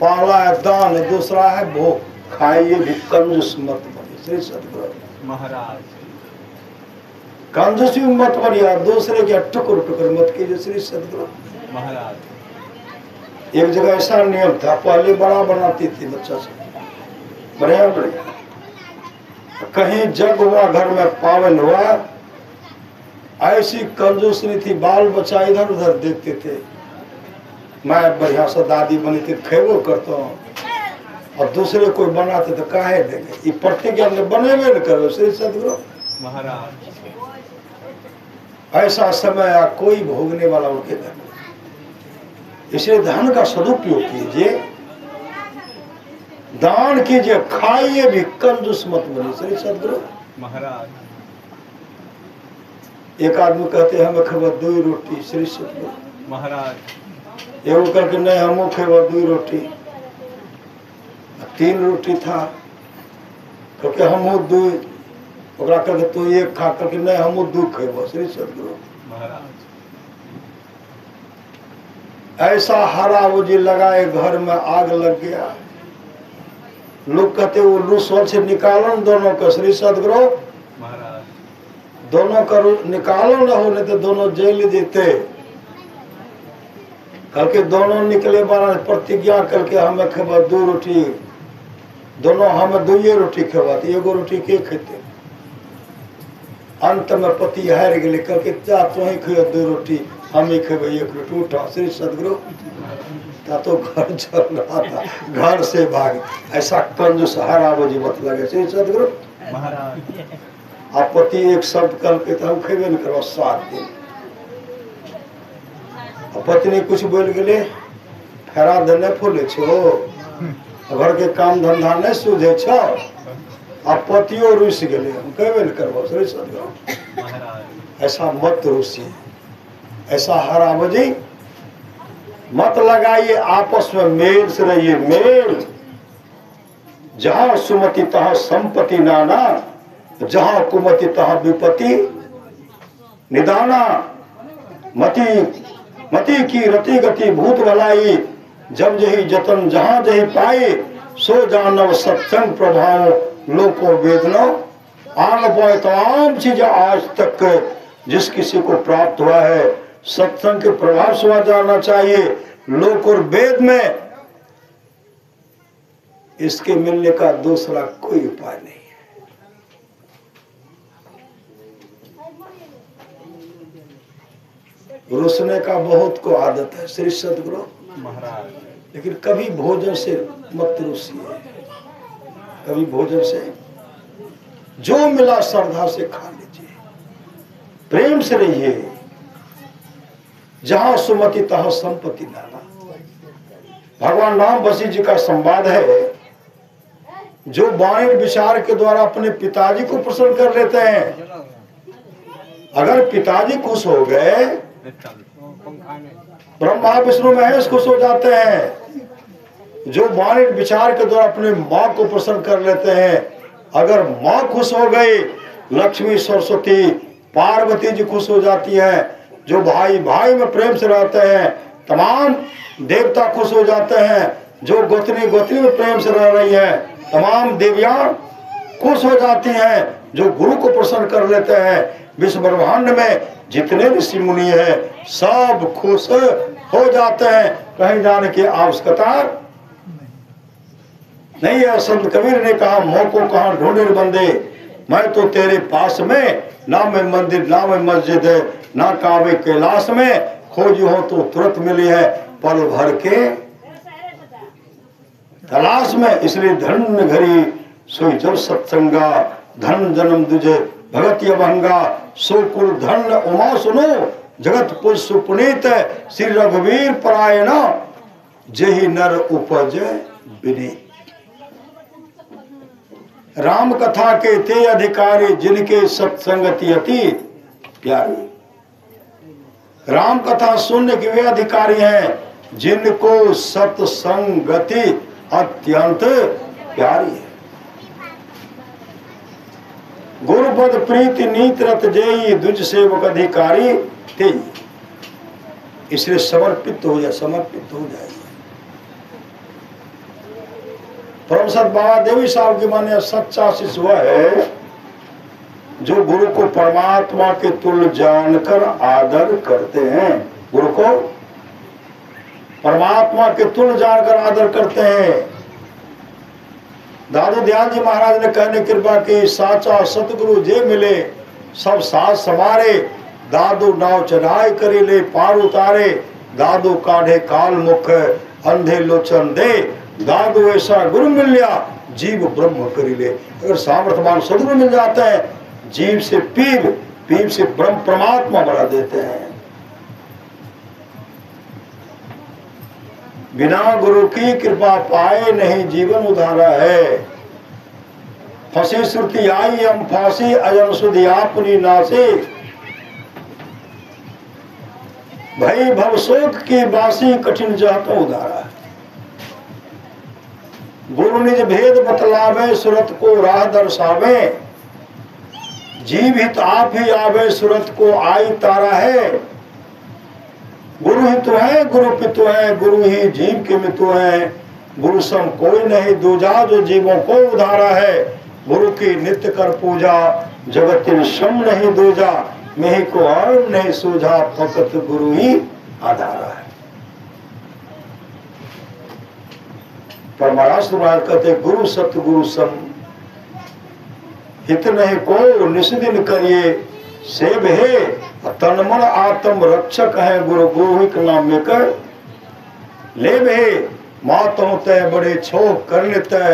पहला है दान, दूसरा है भोग। खाइए भी कंजूस मत बनिए श्री सदगुरु महाराज। कंजूसी मत बनिए, दूसरे के टुकर टुकर मत कीजिए श्री सदगुरु महाराज। एक जगह ऐसा नियम था, पहले बड़ा बनाती थी बच्चा से बढ़िया बढ़िया। कहीं जग हुआ, घर में पावन हुआ, ऐसी कंजूस नहीं थी, बाल बच्चा इधर उधर देखते थे। मैं बढ़िया सा दादी बनी थी, खेबो करता हूँ, और दूसरे कोई बनाते तो काहे देंगे। ये प्रतिज्ञा बने हुए न करो श्री सदगुरु महाराज। ऐसा समय या कोई भोगने वाला उनके घर। इसलिए धन का सदुपयोग कीजिए, दान कीजिए, खाइए भी, कंजूस मत बनिए श्री सदगुरु महाराज। एक आदमी कहते हमें खेबा 2 रोटी श्री सदगुरु महाराज। एगो करके नहीं हमो खेबा 2 रोटी, 3 रोटी था करके हमो 2, ओकरा करके तू 1 खा करके नहीं हमो 2 खेबा श्री सदगुरु महाराज। ऐसा हरा उजी लगाए, घर में आग लग गया। लोग कहते वो लूसों से निकालो दोनों का श्री सदगुरु महाराज। दोनों का निकालो न होने तो दोनों जेल देते। कल के दोनों निकले बारा प्रतिज्ञा करके हमें खेबा 2 रोटी, दोनों हमें 2 रोटी खेबाते, 1 रोटी के खेते। अंत में पति हार गए, करके जा तो ही खियो 2 रोटी, हम ही खेबे 1 रोटी। उठा श्री सदगुरु तो घर चल रहा था, घर से भाग। ऐसा कंजूस हरा बजी मत लगे श्री सदगुरु महाराज। आप पति एक शब्द कल के तो हम खेबे न करो 7 दिन। पत्नी कुछ बोल गए, फेरा देने फूले छो, घर के काम धंधा नहीं सूझे छो, आप पतियो रुस गए, हम कहबे न करबो श्री सदगुरु महाराज। ऐसा मत रुसी, ऐसा हरा बजी मत लगाइए। आपस में मेल से रहिए, मेल। जहां सुमति तहां संपत्ति नाना, जहां कुमति तहां विपत्ति निदाना। मति की रति गति भूत भलाई, जब जही जतन जहां जही पाए, सो जानव सत्संग प्रभाव लोको वेदना आन पाए तमाम चीजें आज तक जिस किसी को प्राप्त हुआ है, सत्संग के प्रभाव से हुआ जाना चाहिए। लोक और वेद में इसके मिलने का दूसरा कोई उपाय नहीं है। रुसने का बहुत को आदत है श्री सदगुरु महाराज, लेकिन कभी भोजन से मत रुसिए, कभी भोजन से जो मिला श्रद्धा से खा लीजिए, प्रेम से रहिए। जहां सुमति तहां संपत्ति नाना। भगवान राम बसी जी का संवाद है, जो वाणी विचार के द्वारा अपने पिताजी को प्रसन्न कर लेते हैं, अगर पिताजी खुश हो गए, ब्रह्मा विष्णु महेश खुश हो जाते हैं। जो वाणी विचार के द्वारा अपने माँ को प्रसन्न कर लेते हैं, अगर माँ खुश हो गई, लक्ष्मी सरस्वती पार्वती जी खुश हो जाती है। जो भाई भाई में प्रेम से रहते हैं, तमाम देवता खुश हो जाते हैं। जो गोतनी गोतनी में प्रेम से रह रही है, तमाम देवियां खुश हो जाती हैं। जो गुरु को प्रसन्न कर लेते हैं, विश्व ब्रह्मांड में जितने ऋषि मुनि है सब खुश हो जाते हैं। कहीं जाने की आवश्यकता नहीं है। संत कबीर ने कहा, मौको कहाँ ढूंढे बंदे, मैं तो तेरे पास में, ना मैं मंदिर ना मैं मस्जिद है, ना काबे कैलाश में, खोजी हो तो तुरंत मिली है पल भर के तलाश में। इसलिए धन घरी सोई जब सत्संगा, धन जन्म दुजे भगत अभंगा, सो कुल धन उमा सुनो, जगत पुरुष पुनीत श्री रघुवीर परायण, जेहि नर उपज विनीत। राम कथा के ते अधिकारी, जिनके सत्संगति अति प्यारी। राम कथा सुनने के वे अधिकारी हैं जिनको सत्संगति अत्यंत प्यारी है। गुरुपद प्रीति नीत रत जेई, द्विज सेवक अधिकारी तेई। इसलिए समर्पित हो जाए, समर्पित हो जाए। परम सत बाबा देवी साहब की माने सच्चा शिष्य वह है जो गुरु को परमात्मा के तुल्य जानकर आदर करते हैं। गुरु को परमात्मा के तुल्य जानकर आदर करते हैं। दादू दयाल जी महाराज ने कहने कृपा की, साचा सतगुरु जे मिले, सब साथ समारे, दादू नाव चढ़ाई करी ले पार उतारे, दादू काढ़े काल मुख अंधे लोचन दे, दादू ऐसा गुरु मिल लिया जीव ब्रह्म करी ले। अगर सामर्थ्यवान सदगुरु मिल जाते हैं, जीव से पीव, पीव से ब्रह्म परमात्मा बना देते हैं। बिना गुरु की कृपा पाए नहीं जीवन उधारा है। फंसी श्रुति आई हम फांसी, अजन सुधि आपनी नासे, भई भव शोक की बासी, कठिन जाता उधारा है। गुरु निज भेद बतलावे, सुरत को राह दर्शावे, जीव हित आप ही आवे, सुरत को आई तारा है। गुरु ही तो है, गुरु पितु है, गुरु ही जीव के मितु है। गुरु सम कोई नहीं दूजा, जो जीवों को उधारा है। गुरु की नित्य कर पूजा, जगत सम नहीं दूजा, मैं को और नहीं सूझा, फकत गुरु ही आधारा है। परमाराष्ट्र महाराज कहते, गुरु सत्य गुरु सम, हित नहीं को निष्दिन करिए, सेव है तन मन आत्म रक्षक है। गुरु गुरु ही के नाम में कर ले भे, मातों तय बड़े छोक कर लेते,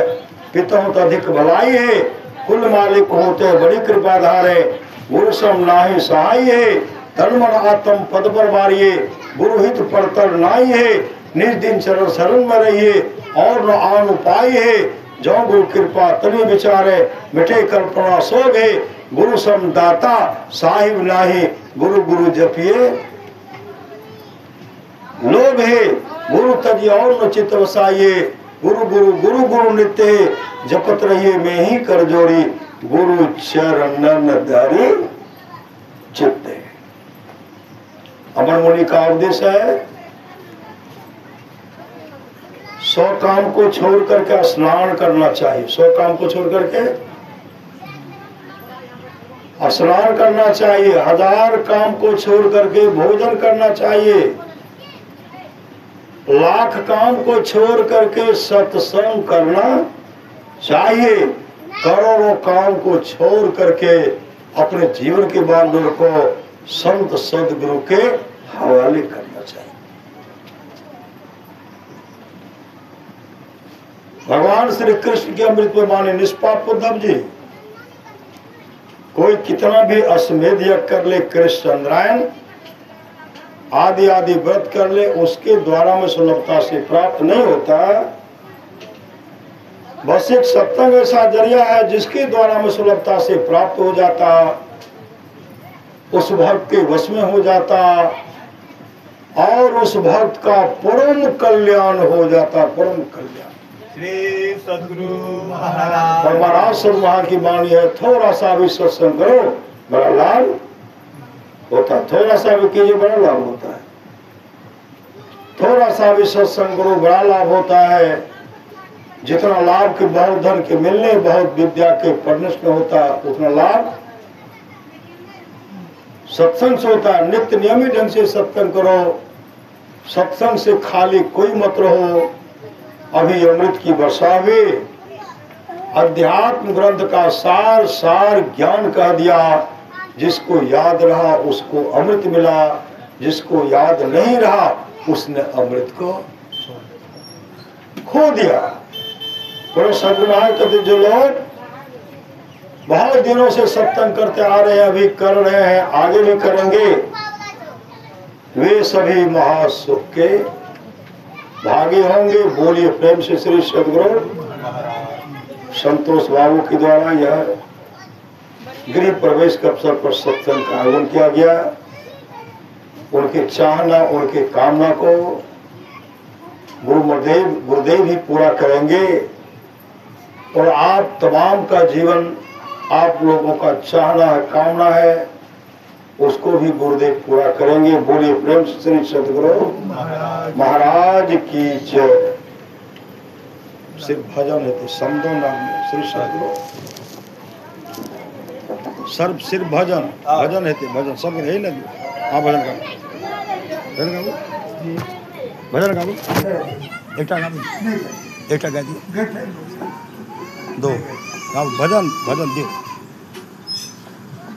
पितों तो अधिक भलाई है, कुल मालिक होते बड़ी कृपाधारे। गुरु सम नाही सहाय है, तन मन आत्म पद पर मारिए, गुरु हित परतर नाई है। निज दिन चरण शरण में रहिए, और न आन उपाय है। जो गुरु कृपा तनि विचारे, मिटे कल्पना सोगे। गुरु सम दाता साहिब नाही, गुरु गुरु जपिए लोभ है। गुरु तजी और न चित्त वसाइए, गुरु गुरु गुरु गुरु नित्य, जपत रहिए मैं ही कर जोड़ी, गुरु चरणन धरि चित्ते। अमर मुनि का उपदेश है, 100 काम को छोड़ करके स्नान करना चाहिए। 100 काम को छोड़ करके स्नान करना चाहिए, 1000 काम को छोड़ करके भोजन करना चाहिए, लाख काम को छोड़ करके सत्संग करना चाहिए, करोड़ों काम को छोड़ करके अपने जीवन के बांधव को संत सदगुरु के हवाले करना चाहिए। भगवान श्री कृष्ण के अमृत में माने निष्पाप उद्धव जी, कोई कितना भी अश्वमेध यज्ञ कर ले, कृष्ण चंद्रायन आदि आदि व्रत कर ले, उसके द्वारा में सुलभता से प्राप्त नहीं होता। बस एक सत्संग ऐसा जरिया है जिसके द्वारा में सुलभता से प्राप्त हो जाता, उस भक्त के वश में हो जाता और उस भक्त का परम कल्याण हो जाता, परम कल्याण। श्री सद्गुरु महाराज और महाराज सदमहा की वाणी है, थोड़ा सा भी सत्संग करो बड़ा लाभ होता है, थोड़ा सा भी कीजिए बड़ा लाभ होता है, थोड़ा सा भी सत्संग करो बड़ा लाभ होता है। जितना लाभ के बहुत धन के मिलने, बहुत विद्या के पढ़ने से होता है, उतना लाभ सत्संग से होता है। नित्य नियमित ढंग से सत्संग करो, सत्संग से खाली कोई मत रहो। अभी अमृत की वर्षा हुई, अध्यात्म ग्रंथ का सार सार ज्ञान कह दिया। जिसको याद रहा उसको अमृत मिला, जिसको याद नहीं रहा उसने अमृत को खो दिया। तो सदगुरु कहते जो लोग बहुत दिनों से सत्संग करते आ रहे हैं, अभी कर रहे हैं, आगे भी करेंगे, वे सभी महासुख के भागी होंगे। बोलिए प्रेम से श्री सदगुरु संतोष बाबू के द्वारा यह गृह प्रवेश के अवसर पर सत्संग का आयोजन किया गया। उनके चाहना, उनके कामना को गुरुदेव ही पूरा करेंगे और आप तमाम का जीवन, आप लोगों का चाहना है, कामना है, उसको भी गुरुदेव पूरा करेंगे। बोलिए प्रेम से श्री सदगुरु महाराज की जय। सिर्फ भजन है समदो नाम में श्री सदगुरु सर्व सिर्फ भजन भजन है, भजन सब है ना। हाँ भजन गाओ, भजन गाओ, भजन गाओ, एक गा दिए, दो गाओ, भजन भजन दियो।